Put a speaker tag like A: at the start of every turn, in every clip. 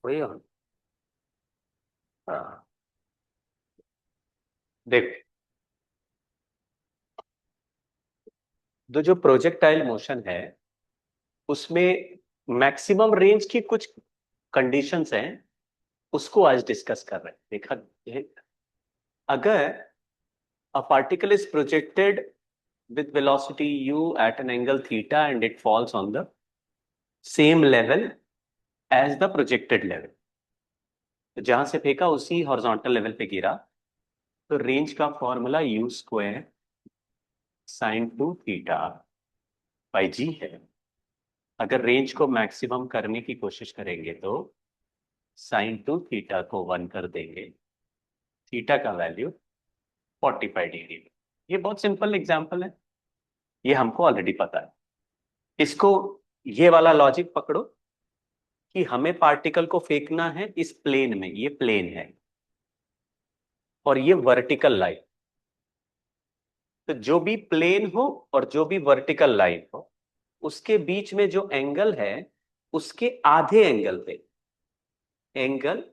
A: वही हो। हाँ, देख, तो जो प्रोजेक्टाइल मोशन है उसमें मैक्सिमम रेंज की कुछ कंडीशंस हैं, उसको आज डिस्कस कर रहे हैं। देखा, अगर a particle is projected with velocity u at an angle theta and it falls on the same level as the projected level, तो जहां से फेंका उसी हॉरिजॉन्टल लेवल पे गिरा, तो रेंज का formula u square sine two theta by g है। अगर रेंज को मैक्सिमम करने की कोशिश करेंगे तो साइन टू थीटा को 1 कर देंगे, थीटा का वैल्यू 45 डिग्री। ये बहुत सिंपल एग्जांपल है, ये हमको ऑलरेडी पता है। इसको, ये वाला लॉजिक पकड़ो कि हमें पार्टिकल को फेंकना है इस प्लेन में, ये प्लेन है और ये वर्टिकल लाइन। तो जो भी प्लेन हो और जो भी वर्टिकल लाइन हो, उसके बीच में जो एंगल है, उसके आधे एंगल पे angle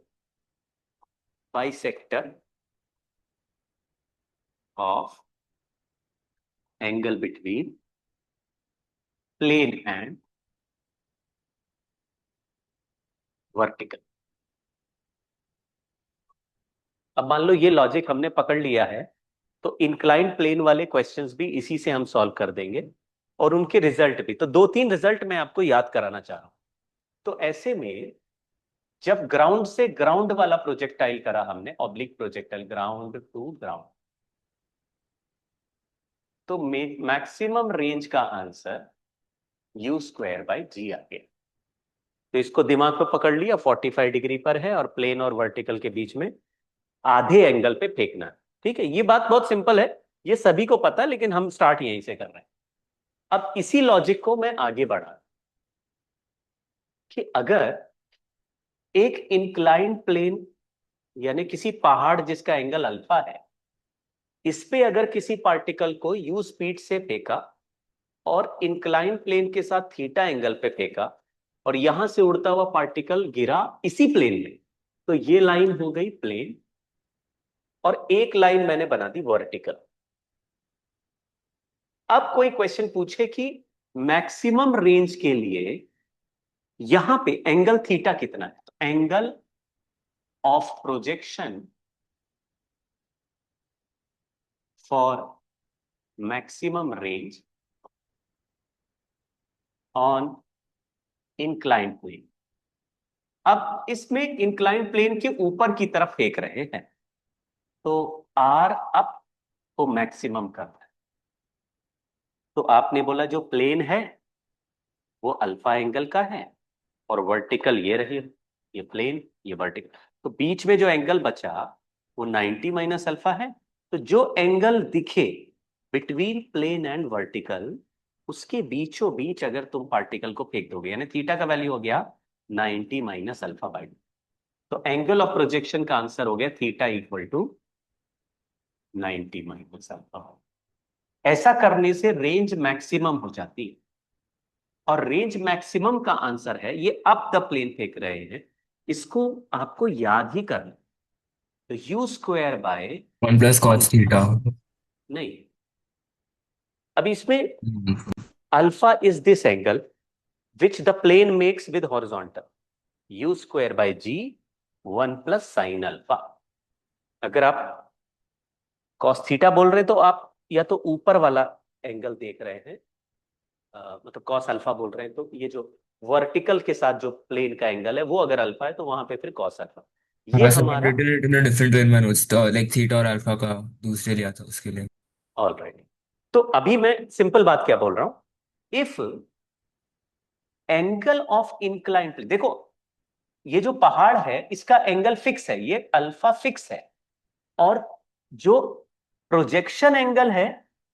A: bisector of angle between plane and vertical. अब मान लो ये लॉजिक हमने पकड़ लिया है, तो इंक्लाइंड प्लेन वाले क्वेश्चंस भी इसी से हम सॉल्व कर देंगे, और उनके रिजल्ट भी। तो दो तीन रिजल्ट मैं आपको याद कराना चाह रहा हूं। तो ऐसे में जब ग्राउंड से ग्राउंड वाला प्रोजेक्टाइल करा हमने, oblique projectile ground to ground, तो मैक्सिमम रेंज का answer u square by g आ गया। तो इसको दिमाग पे पकड़ लिया, 45 डिग्री पर है और प्लेन और वर्टिकल के बीच में आधे एंगल पे फेंकना है। ठीक है, ये बात बहुत सिंपल है, ये सभी को पता है, लेकिन हम स्टार्ट यहीं से कर रहे हैं। अब इसी लॉजिक को मैं आगे बढ़ा कि अगर एक इंक्लाइंड प्लेन, यानी किसी पहाड़ जिसका एंगल अल्फा है, इस पे अगर किसी पार्टिकल को यू स्पीड से फेंका और इंक्लाइन प्लेन के साथ थीटा एंगल पे फेंका, और यहां से उड़ता हुआ पार्टिकल गिरा इसी प्लेन में, तो ये लाइन हो गई प्लेन और एक लाइन मैंने बना दी वर्टिकल। अब कोई क्वेश्चन पूछे कि मैक्सिमम रेंज के लिए यहां पे एंगल थीटा कितना है, तो angle of projection for maximum range on inclined plane. अब इसमें इंक्लाइंड प्लेन के ऊपर की तरफ फेंक रहे हैं, तो आर अप को मैक्सिमम करना है। तो आपने बोला जो प्लेन है वो अल्फा एंगल का है, और वर्टिकल ये रही, ये प्लेन, ये वर्टिकल, तो बीच में जो एंगल बचा वो 90 माइनस अल्फा है। तो जो एंगल दिखे बिटवीन प्लेन एंड वर्टिकल, उसके बीचों बीच अगर तुम पार्टिकल को फेंक दोगे, यानी थीटा का वैल्यू हो गया 90 माइनस अल्फा बाई, तो एंगल ऑफ प्रोजेक्शन का आंसर हो गया theta equal to 90 minus alpha. ऐसा करने से रेंज मैक्सिमम हो जाती है, और रेंज मैक्सिमम का आंसर है, ये अप द प्लेन फेंक रहे हैं, इसको आपको याद ही करना। तो you square by
B: 1 + cos theta.
A: नहीं, अभी इसमें alpha is this angle which the plane makes with horizontal, u square by g 1 + sine alpha. अगर आप कॉस थीटा बोल रहे हैं तो आप या तो ऊपर वाला एंगल देख रहे हैं, मतलब कॉस अल्फा बोल रहे हैं, तो ये जो वर्टिकल के साथ जो प्लेन का एंगल है वो अगर अल्फा है तो वहां पे फिर कॉस अल्फा, ये
B: वैसे मैंने
A: हमारा।
B: Written it in different way in my notes, तो लाइक थीटा और अल्फा का दूसरे लिया था उसके लिए।
A: All right. तो अभी मैं सिंपल बात क्या बोल रहा हूं, if angle of incline plane, देखो ये जो पहाड़ है इसका एंगल फिक्स है, ये अल्फा फिक्स है, और जो प्रोजेक्शन एंगल है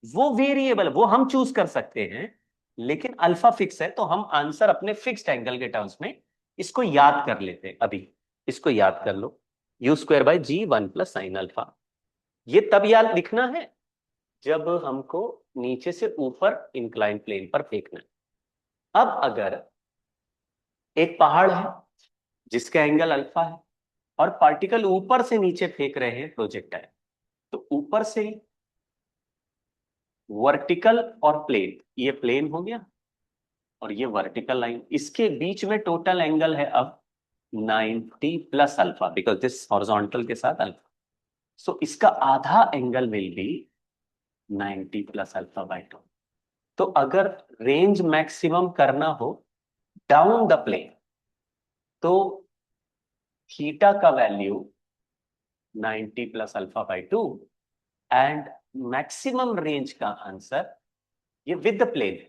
A: वो वेरिएबल, वो हम चूज कर सकते हैं, लेकिन अल्फा फिक्स है, तो हम आंसर अपने फिक्स्ड एंगल के टर्म्स में इसको याद कर लेते हैं। अभी इसको याद कर लो, u square by g 1 + sine alpha. ये तब याद लिखना है जब हमको नीचे से ऊपर इंक्लाइन प्लेन पर फेंकना है। अब अगर एक पहाड़ है जिसका एंगल अल्फा है, और पार्टिकल ऊपर से नीचे फेंक रहे हैं प्रोजेक्टाइल। तो ऊपर से वर्टिकल और प्लेन, ये प्लेन हो गया और ये वर्टिकल लाइन, इसके बीच में टोटल एंगल है अब 90 plus alpha, because this horizontal के साथ अल्फा। सो इसका आधा angle will be 90 plus alpha by 2। तो अगर रेंज मैक्सिमम करना हो डाउन द प्लेन, तो थीटा का value 90 plus alpha by 2, and maximum range का आंसर, ये विद द प्लेन,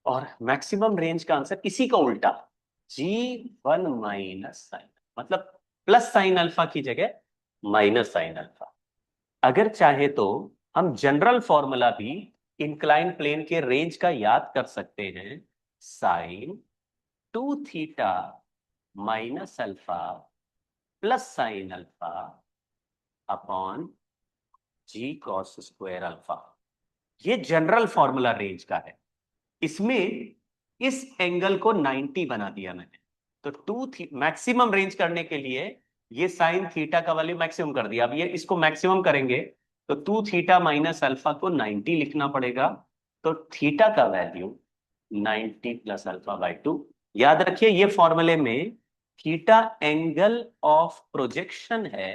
A: और मैक्सिमम रेंज का आंसर इसी का उल्टा, G1 माइनस साइन, मतलब प्लस साइन अल्फा की जगह माइनस साइन अल्फा। अगर चाहे तो हम जनरल फॉर्मूला भी इंक्लाइन प्लेन के रेंज का याद कर सकते हैं, sine 2 theta minus alpha plus sine alpha upon g cos square alpha. ये जनरल फॉर्मूला रेंज का है। इसमें इस एंगल को 90 बना दिया मैंने, तो मैक्सिमम रेंज करने के लिए ये साइन थीटा का वैल्यू मैक्सिमम कर दिया। अब ये इसको मैक्सिमम करेंगे तो 2 थीटा माइनस अल्फा को 90 लिखना पड़ेगा, तो थीटा का वैल्यू 90 प्लस अल्फा बाई 2। याद रखिए ये फॉर्मूले में थीटा एंगल ऑफ प्रोजेक्शन है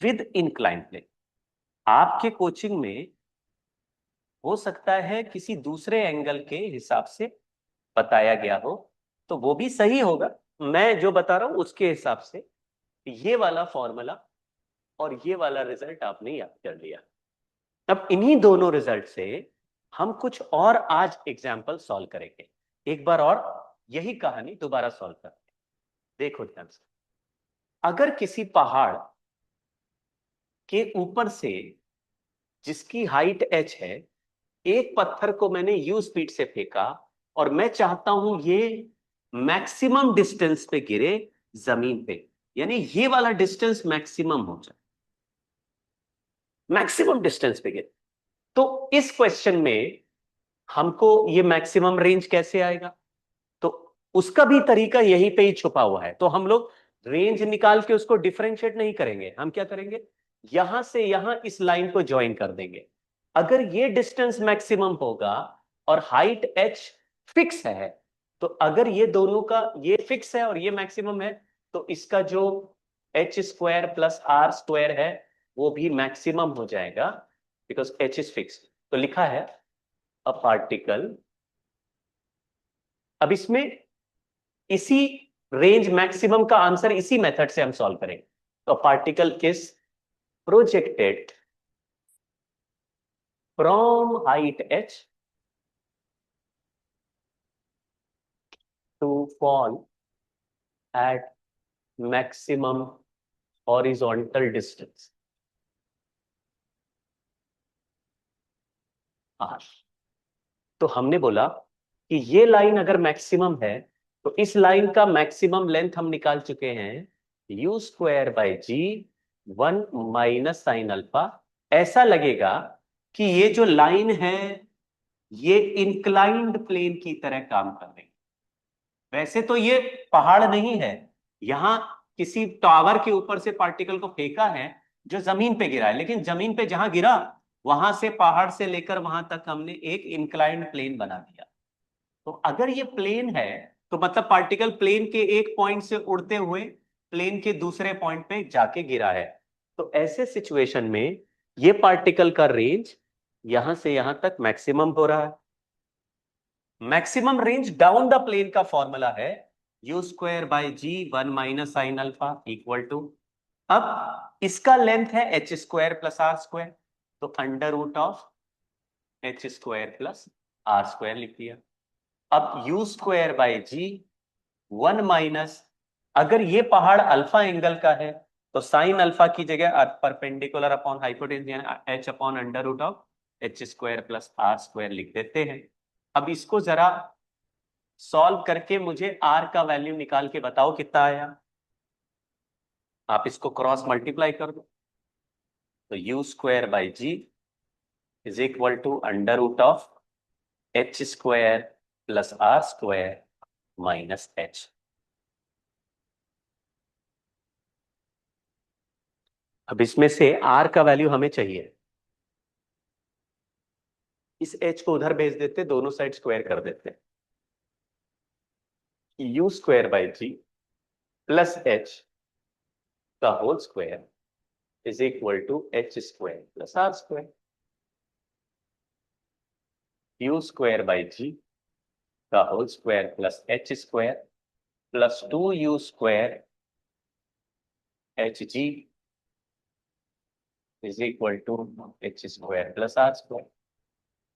A: विद इंक्लाइन प्लेन। आपके कोचिंग में हो सकता है किसी दूसरे एंगल के हिसाब से बताया गया हो, तो वो भी सही होगा। मैं जो बता रहा हूं उसके हिसाब से ये वाला फॉर्मूला और ये वाला रिजल्ट आपने याद कर लिया। अब इन्हीं दोनों रिजल्ट से हम कुछ और आज एग्जाम्पल सॉल्व करेंगे। एक बार और यही कहानी दोबारा सॉल्व करते हैं। देखो ध्यान से, अगर किसी पहाड़ के ऊपर से, जिसकी हाइट h है, एक पत्थर को मैंने u स्पीड से फेंका, और मैं चाहता हूं ये मैक्सिमम डिस्टेंस पे गिरे जमीन पे, यानी ये वाला डिस्टेंस मैक्सिमम हो जाए, मैक्सिमम डिस्टेंस पे गिरे, तो इस क्वेश्चन में हमको ये मैक्सिमम रेंज कैसे आएगा? तो उसका भी तरीका यहीं पे ही छुपा हुआ है। तो हम लोग रेंज निकाल के उसको डिफरेंशिएट नहीं करेंगे, हम क्या करेंगे, यहां से यहां इस लाइन को ज्वाइन कर देंगे। अगर ये डिस्टेंस मैक्सिमम होगा और हाइट h फिक्स है, तो अगर ये दोनों का, ये फिक्स है और ये मैक्सिमम है, तो इसका जो h square plus are square है वो भी मैक्सिमम हो जाएगा, बिकॉज h इज फिक्स। तो लिखा है अ पार्टिकल, अब इसमें इसी रेंज मैक्सिमम का आंसर इसी मेथड से हम सॉल्व करेंगे। तो particle is projected from height h to fall at maximum horizontal distance r। तो हमने बोला कि ये लाइन अगर मैक्सिमम है, तो इस लाइन का मैक्सिमम लेंथ हम निकाल चुके हैं, u square by g 1 minus sine alpha. ऐसा लगेगा कि ये जो लाइन है ये इंक्लाइंड प्लेन की तरह काम कर रही है। वैसे तो ये पहाड़ नहीं है, यहां किसी टावर के ऊपर से पार्टिकल को फेंका है जो जमीन पे गिरा है, लेकिन जमीन पे जहां गिरा वहां से, पहाड़ से लेकर वहां तक हमने एक इंक्लाइंड प्लेन बना दिया। तो अगर ये प्लेन है, तो मतलब पार्टिकल प्लेन के एक पॉइंट से उड़ते हुए प्लेन के दूसरे पॉइंट पे जाके गिरा है। तो ऐसे सिचुएशन में ये पार्टिकल का रेंज यहां से यहां तक मैक्सिमम हो रहा है। Maximum range down the plane का फॉर्मूला है u square by g 1 minus sine alpha equal to, अब इसका लेंथ है h square plus are square, तो under root of h square plus are square लिख दिया। अब u square by g 1 minus, अगर ये पहाड़ अल्फा एंगल का है तो साइन अल्फा की जगह परपेंडिकुलर अपॉन हाइपोटेन्यूज यानी h upon under root of h square plus are square लिख देते हैं। अब इसको जरा सॉल्व करके मुझे r का वैल्यू निकाल के बताओ कितना आया। आप इसको क्रॉस मल्टीप्लाई कर दो, तो u square by g is equal to under root of h square plus are square minus h. अब इसमें से आर का वैल्यू हमें चाहिए, इस एच को उधर भेज देते, दोनों साइड स्क्वायर कर देते, u square by g plus h का whole square is equal to h square plus are square. U square by g का whole square plus h square plus 2u square h g is equal to h square plus are square.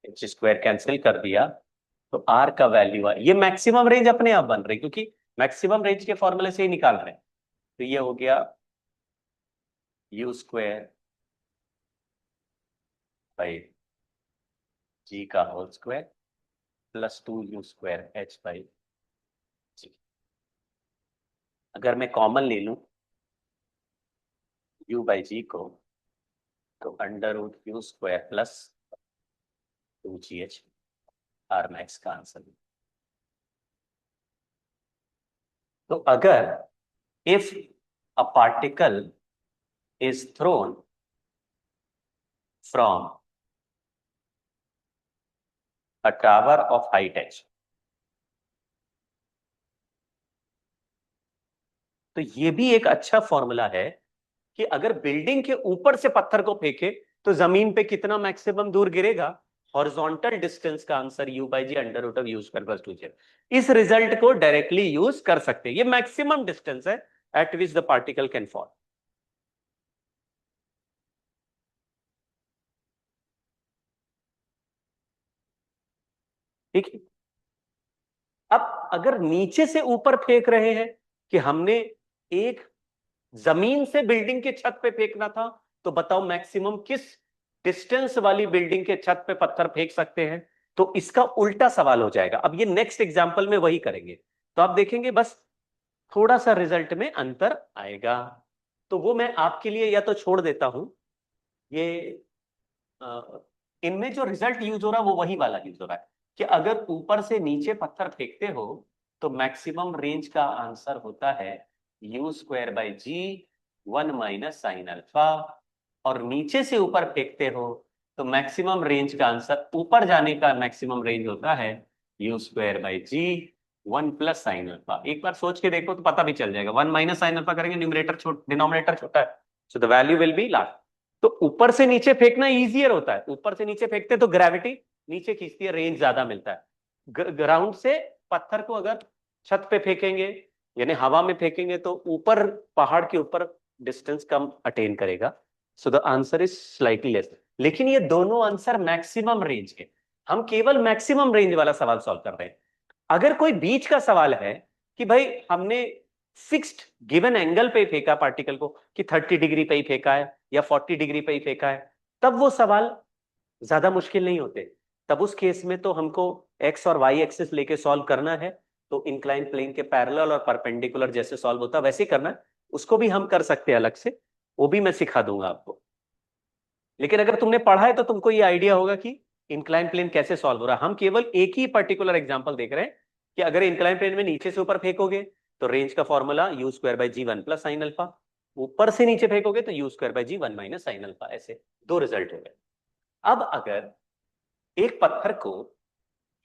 A: H square cancel कर दिया तो are का value है, ये maximum range अपने आप बन रही क्योंकि मैक्सिमम रेंज के फॉर्मूले से ही निकाल रहे हैं। तो ये हो गया यू स्क्वायर बाई जी का whole square plus 2u square h by g. अगर मैं कॉमन ले लूं u बाई जी को, तो under root u square plus 2gh r max का आंसर। तो अगर if a particle is thrown from a tower of height h, तो ये भी एक अच्छा फॉर्मूला है कि अगर बिल्डिंग के ऊपर से पत्थर को फेंके तो जमीन पे कितना मैक्सिमम दूर गिरेगा, हॉरिजॉन्टल डिस्टेंस का answer u by ji under root of you square plus 2z। इस रिजल्ट को डायरेक्टली यूज कर सकते हैं, ये मैक्सिमम डिस्टेंस है eight which the particle can fall. ठीक है। अब अगर नीचे से ऊपर फेंक रहे हैं कि हमने एक जमीन से बिल्डिंग के छत पे फेंकना था, तो बताओ मैक्सिमम किस डिस्टेंस वाली बिल्डिंग के छत पे पत्थर फेंक सकते हैं। तो इसका उल्टा सवाल हो जाएगा। अब ये नेक्स्ट एग्जांपल में वही करेंगे, तो आप देखेंगे बस थोड़ा सा रिजल्ट में अंतर आएगा। तो वो मैं आपके लिए या तो छोड़ देता हूं, ये इनमें जो रिजल्ट यूज हो रहा है वो वही वाला यूज हो रहा है कि अगर ऊपर से नीचे पत्थर फेंकते हो तो मैक्सिमम रेंज का आंसर होता है u square by g 1 - sin α, और नीचे से ऊपर फेंकते हो तो मैक्सिमम रेंज का आंसर, ऊपर जाने का मैक्सिमम रेंज होता है u square by g 1 + sin α। एक बार सोच के देखो तो पता भी चल जाएगा। 1 - sin α करेंगे, न्यूमरेटर डिनोमिनेटर छोटा है, so the value will be large. तो ऊपर से नीचे फेंकना इजियर होता है, ऊपर से नीचे फेंकते तो ग्रेविटी नीचे खींचती है, रेंज ज्यादा मिलता है। ग्राउंड से पत्थर को अगर छत पे फेंकेंगे यानी हवा में फेंकेंगे तो ऊपर पहाड़ के ऊपर डिस्टेंस कम अटेन करेगा, so the answer is slightly less. लेकिन ये दोनों आंसर मैक्सिमम रेंज के, हम केवल मैक्सिमम रेंज वाला सवाल सॉल्व कर रहे हैं। अगर कोई बीच का सवाल है कि भाई हमने फिक्स्ड गिवन एंगल पे फेंका पार्टिकल को कि 30 डिग्री पे ही फेंका है या 40 डिग्री पे ही फेंका है, तब वो सवाल ज्यादा मुश्किल नहीं होते। तब उस केस में तो हमको एक्स और वाई एक्सिस लेके सॉल्व करना है, तो इंक्लाइन प्लेन के पैरेलल और परपेंडिकुलर जैसे सॉल्व होता है वैसे करना है। उसको भी हम कर सकते हैं अलग से, वो भी मैं सिखा दूंगा आपको। लेकिन अगर तुमने पढ़ा है तो तुमको ये आइडिया होगा कि इंक्लाइन प्लेन कैसे सॉल्व हो रहा है। हम केवल एक ही पर्टिकुलर एग्जांपल देख रहे हैं कि अगर इंक्लाइन प्लेन में नीचे से ऊपर फेंकोगे तो रेंज का formula u square by g 1 + sin α, ऊपर से नीचे फेंकोगे तो you square by g 1 - sin α। ऐसे दो रिजल्ट हो गए। अब अगर एक पत्थर को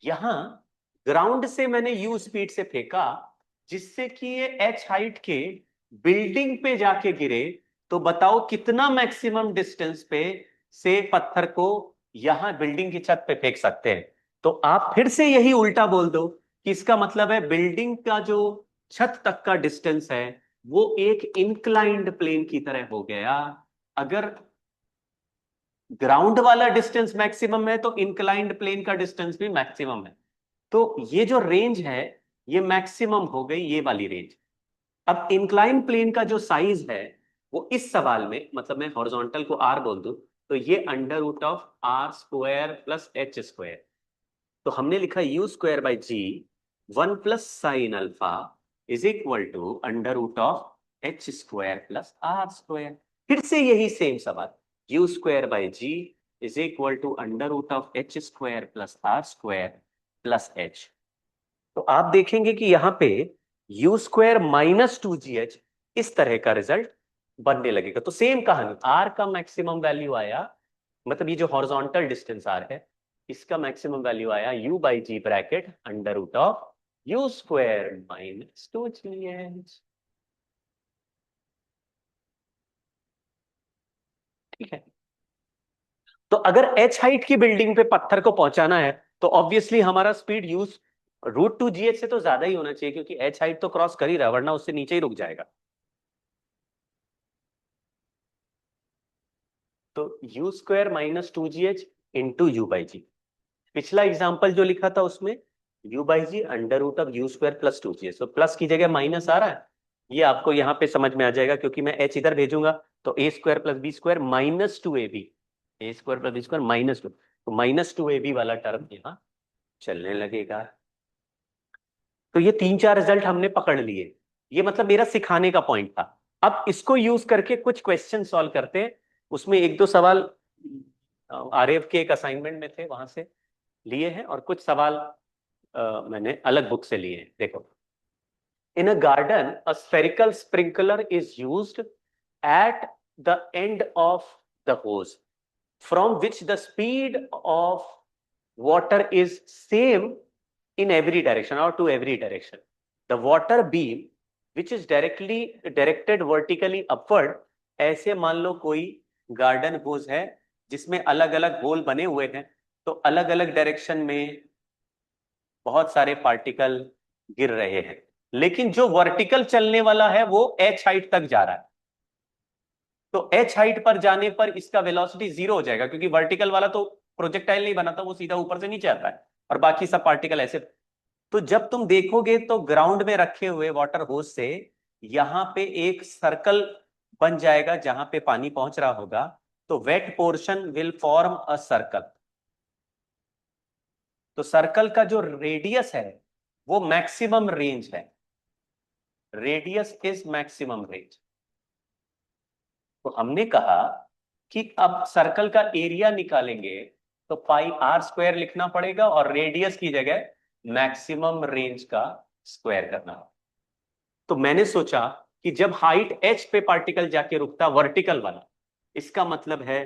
A: यहां ग्राउंड से मैंने यू स्पीड से फेंका जिससे कि ये एच हाइट के बिल्डिंग पे जाके गिरे, तो बताओ कितना मैक्सिमम डिस्टेंस पे से पत्थर को यहां बिल्डिंग की छत पे फेंक सकते हैं। तो आप फिर से यही उल्टा बोल दो कि इसका मतलब है बिल्डिंग का जो छत तक का डिस्टेंस है वो एक इंक्लाइंड प्लेन की तरह हो गया। अगर ग्राउंड वाला डिस्टेंस मैक्सिमम है तो इंक्लाइंड प्लेन का डिस्टेंस भी मैक्सिमम है। तो ये जो रेंज है ये मैक्सिमम हो गई, ये वाली रेंज। अब इंक्लाइन प्लेन का जो साइज है वो इस सवाल में, मतलब मैं हॉरिजॉन्टल को आर बोल दूं तो ये under root of R square plus h square. तो हमने लिखा u square by g 1 + sin α is equal to under root of h square plus are square. फिर से यही सेम सवाल, u square by g is equal to under root of h square plus are square plus h. तो आप देखेंगे कि यहां पे u square minus two g h इस तरह का रिजल्ट बनने लगेगा। तो सेम कहानी, आर का मैक्सिमम वैल्यू आया, मतलब ये जो हॉरिजॉन्टल डिस्टेंस आर है इसका मैक्सिमम वैल्यू आया u by g bracket under root of you square minus two g h. ठीक है। तो अगर एच हाइट की बिल्डिंग पे पत्थर को पहुंचाना है तो ऑब्वियसली हमारा speed use root two g h से तो ज्यादा ही होना चाहिए, क्योंकि एच हाइट तो क्रॉस कर ही रहा है, वरना उससे नीचे ही रुक जाएगा। तो you square minus two g h into u by g. पिछला एग्जाम्पल जो लिखा था उसमें u by ji under root of you square plus two g h, तो प्लस की जगह माइनस आ रहा है। ये आपको यहाँ पे समझ में आ जाएगा, क्योंकि मैं एच इधर भेजूंगा तो A square plus B square minus two A B, A square plus B square minus two, तो माइनस टू ए बी वाला टर्म यहाँ चलने लगेगा। तो ये तीन चार रिजल्ट हमने पकड़ लिए। ये मतलब मेरा सिखाने का पॉइंट था। अब इसको यूज करके कुछ क्वेश्चन सॉल्व करते हैं। उसमें एक दो सवाल आरएफ के एक असाइनमेंट में थे, वहां से लिए हैं, और कुछ सवाल मैंने अलग बुक से लिए हैं। देखो, in a garden a spherical sprinkler is used at the end of the hose from which the speed of water is same in every direction or to every direction. The water beam which is directed vertically upward, ऐसे मान लो कोई garden होज है जिसमें अलग अलग whole बने हुए हैं, तो अलग अलग डायरेक्शन में बहुत सारे पार्टिकल गिर रहे हैं, लेकिन जो वर्टिकल चलने वाला है वो एच हाइट तक जा रहा है। तो एच हाइट पर जाने पर इसका वेलोसिटी जीरो हो जाएगा, क्योंकि वर्टिकल वाला तो प्रोजेक्टाइल नहीं बना था, वो सीधा ऊपर से नीचे आता है, और बाकी सब पार्टिकल ऐसे। तो जब तुम देखोगे तो ग्राउंड में रखे हुए वाटर होज से यहां पे एक सर्कल बन जाएगा जहां पे पानी पहुंच रहा होगा, तो wet portion will form a circle. तो सर्कल का जो रेडियस है वो मैक्सिमम रेंज है, रेडियस इज मैक्सिमम रेंज। तो हमने कहा कि अब सर्कल का एरिया निकालेंगे तो पाई आर स्क्वायर लिखना पड़ेगा, और रेडियस की जगह मैक्सिमम रेंज का स्क्वायर करना। तो मैंने सोचा कि जब हाइट एच पे पार्टिकल जाके रुकता वर्टिकल वाला, इसका मतलब है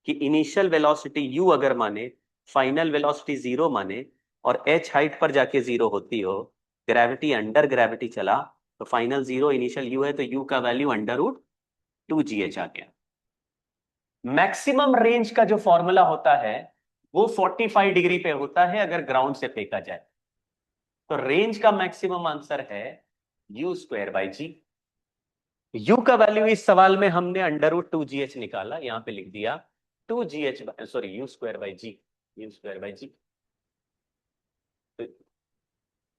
A: कि इनिशियल वेलोसिटी यू अगर माने, फाइनल वेलोसिटी जीरो माने, और एच हाइट पर जाके जीरो होती हो, ग्रेविटी अंडर ग्रेविटी चला, तो फाइनल जीरो इनिशियल यू है, तो यू का value under root two g h आ गया। मैक्सिमम रेंज का जो फॉर्मूला होता है वो 45 डिग्री पे होता है अगर ग्राउंड से फेंका जाए। तो रेंज का मैक्सिमम आंसर है u square by g. U का वैल्यू इस सवाल में हमने under root two g h निकाला, यहां पे लिख दिया two g h, sorry u square by g, u square by g. तो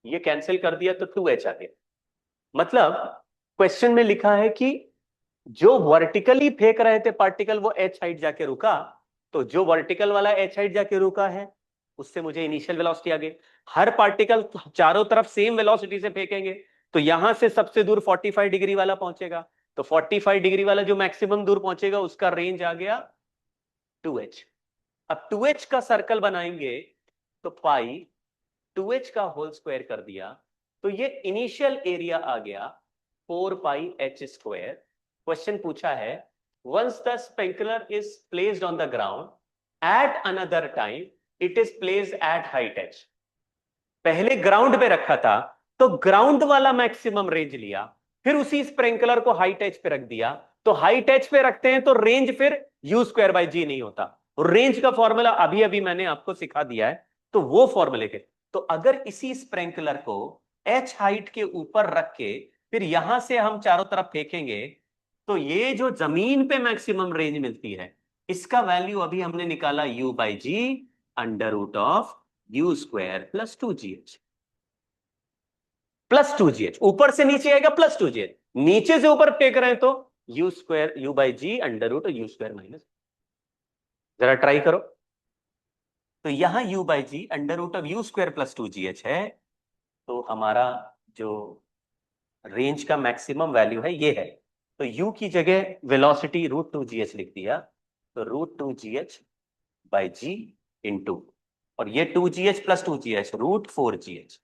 A: ये कैंसिल कर दिया तो टू एच आ गया। मतलब क्वेश्चन में लिखा है कि जो वर्टिकली फेंक रहे थे पार्टिकल वो एच हाइट जाके रुका, तो जो वर्टिकल वाला एच हाइट जाके रुका है उससे मुझे इनिशियल वेलोसिटी आ गई। हर पार्टिकल चारों तरफ सेम वेलोसिटी से फेंकेंगे, तो यहां से सबसे दूर 45 डिग्री वाला पहुंचेगा, तो 45 डिग्री वाला जो मैक्सिमम दूर पहुंचेगा उसका रेंज आ गया 2h। अब 2h का सर्कल बनाएंगे तो पाई 2h का होल स्क्वायर कर दिया, तो ये इनिशियल एरिया आ गया 4 पाई h स्क्वायर। क्वेश्चन पूछा है once the sprinkler is placed on the ground at another time it is placed at height h। पहले ग्राउंड पे रखा था तो ग्राउंड वाला मैक्सिमम रेंज लिया, फिर उसी स्प्रिंकलर को हाइट h पे रख दिया, तो हाइट h पे रखते हैं तो रेंज फिर यू स्क्वायर बाई जी नहीं होता। और रेंज का फॉर्मूला अभी अभी मैंने आपको सिखा दिया है, तो वो फॉर्मूले के। तो अगर इसी स्प्रिंकलर को h हाइट के ऊपर रख के फिर यहां से हम चारों तरफ फेंकेंगे, तो ये जो जमीन पे मैक्सिमम रेंज मिलती है इसका वैल्यू अभी हमने निकाला u by ji under root of you square plus two g h. Plus two g h ऊपर से नीचे आएगा प्लस टू जी एच, नीचे से ऊपर फेंक रहे हैं तो you square u by ji under root u square minus. जरा ट्राई करो। तो यहां u by ji under root of you square plus two g h है, तो हमारा जो रेंज का मैक्सिमम वैल्यू है ये है। तो u की जगह velocity root two g h लिख दिया, तो root two g h by ji into, और ये 2GH प्लस 2GH √4GH।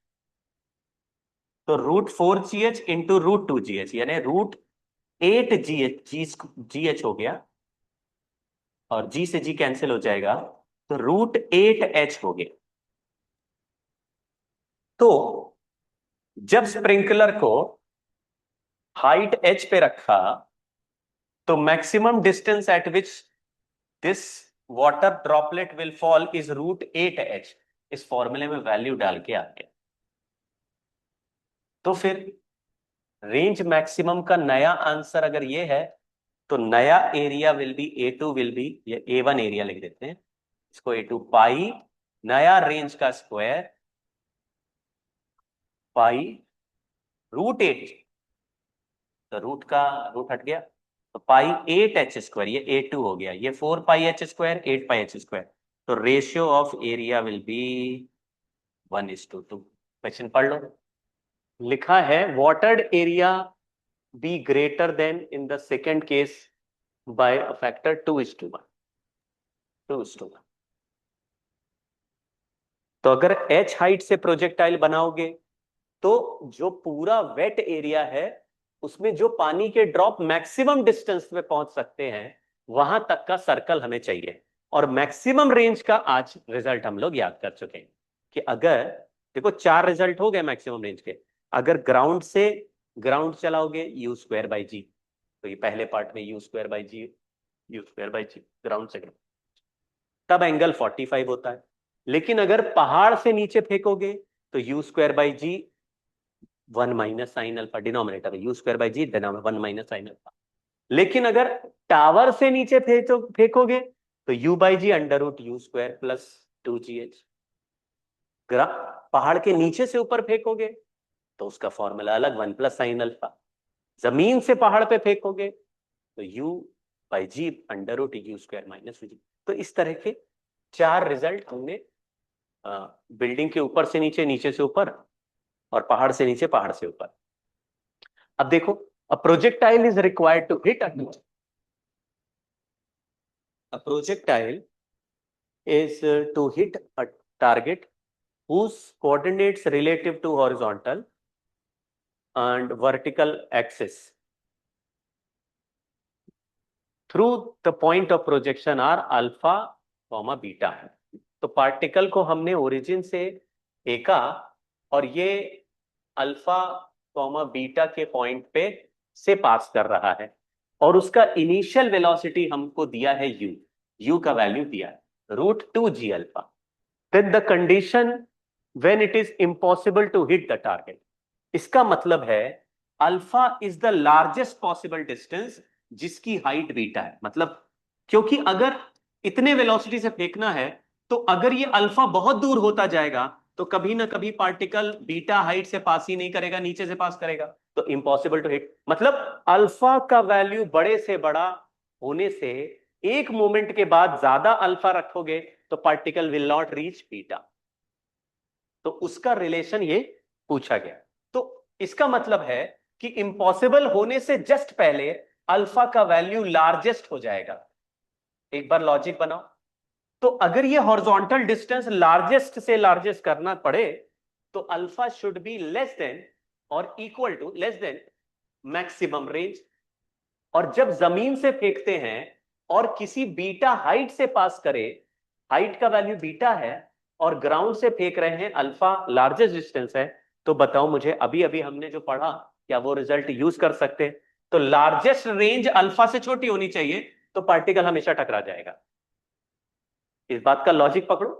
A: तो √4GH इंटू √2GH यानी √8GH GH हो गया, और G से G कैंसिल हो जाएगा, तो √8H हो गया। तो जब स्प्रिंकलर को हाइट H पे रखा, तो maximum distance eight which this water droplet will fall is √8H। इस फॉर्मूले में वैल्यू डाल के आ गया। तो फिर रेंज मैक्सिमम का नया आंसर अगर ये है, तो नया area will be A2 will be, ये A1 एरिया लिख देते हैं इसको, A2 पाई नया रेंज का स्क्वायर पाई √8, तो रूट हट गया, तो पाई 8H², ये A2 हो गया, ये 4πH², 8πH²। तो ratio of area will be 1:2। Question पढ़ लो। लिखा है watered area B greater then in the second case by a factor 2:1। 2:1। तो अगर H हाइट से प्रोजेक्टाइल बनाओगे, तो जो पूरा वेट एरिया है उसमें जो पानी के ड्रॉप मैक्सिमम डिस्टेंस पे पहुंच सकते हैं, वहां तक का सर्कल हमें चाहिए। और मैक्सिमम रेंज का आज रिजल्ट हम लोग याद कर चुके हैं कि अगर, देखो 4 रिजल्ट हो गए मैक्सिमम रेंज के। अगर ग्राउंड चलाओगे U²/G, तो ये पहले पार्ट में U²/G, U²/G ग्राउंड से ग्राउंड, तब एंगल 45 होता है। लेकिन अगर पहाड़ से नीचे फेंकोगे तो U²/G 1 minus sine alpha, denominator है U²/G, denominator 1 minus sine alpha. लेकिन अगर टावर से नीचे फेंकोगे तो U/G √U² प्लस 2GH। पहाड़ के नीचे से ऊपर फेंकोगे तो उसका फॉर्मूला अलग, 1 प्लस साइन अल्फा। जमीन से पहाड़ पे फेंकोगे तो U/G √U² माइनस UG। तो इस तरह के 4 रिजल्ट हमने बिल्डिंग के ऊपर से नीचे, नीचे से ऊपर, और पहाड़ से नीचे, पहाड़ से ऊपर। अब देखो, a projectile is required to hit a projectile is to hit a target whose coordinates relative to horizontal and vertical axis through the point of projection are alpha, beta। तो पार्टिकल को हमने ओरिजिन से फेंका और ये alpha, beta के point पे से पास कर रहा है, और उसका इनिशियल वेलोसिटी हमको दिया है u का वैल्यू दिया है √2g alpha. Then the condition when it is impossible to hit the target, इसका मतलब है alpha is the largest possible distance जिसकी हाइट बीटा है। मतलब क्योंकि अगर इतने वेलोसिटी से फेंकना है, तो अगर ये अल्फा बहुत दूर होता जाएगा तो कभी ना कभी पार्टिकल बीटा हाइट से पास ही नहीं करेगा, नीचे से पास करेगा, तो इम्पॉसिबल टू हिट। मतलब अल्फा का वैल्यू बड़े से बड़ा होने से एक मोमेंट के बाद ज्यादा अल्फा रखोगे तो particle will not reach beta. तो उसका रिलेशन ये पूछा गया। तो इसका मतलब है कि इम्पॉसिबल होने से जस्ट पहले अल्फा का वैल्यू लार्जेस्ट हो जाएगा। एक बार लॉजिक बनाओ, तो अगर ये हॉरिजॉन्टल डिस्टेंस लार्जेस्ट से लार्जेस्ट करना पड़े तो alpha should be less than or equal to less than maximum range. और जब जमीन से फेंकते हैं और किसी बीटा हाइट से पास करे, हाइट का वैल्यू बीटा है और ग्राउंड से फेंक रहे हैं, अल्फा लार्जेस्ट डिस्टेंस है, तो बताओ मुझे, अभी अभी हमने जो पढ़ा क्या वो रिजल्ट यूज कर सकते हैं? तो लार्जेस्ट रेंज अल्फा से छोटी होनी चाहिए, तो पार्टिकल हमेशा टकरा जाएगा। इस बात का लॉजिक पकड़ो।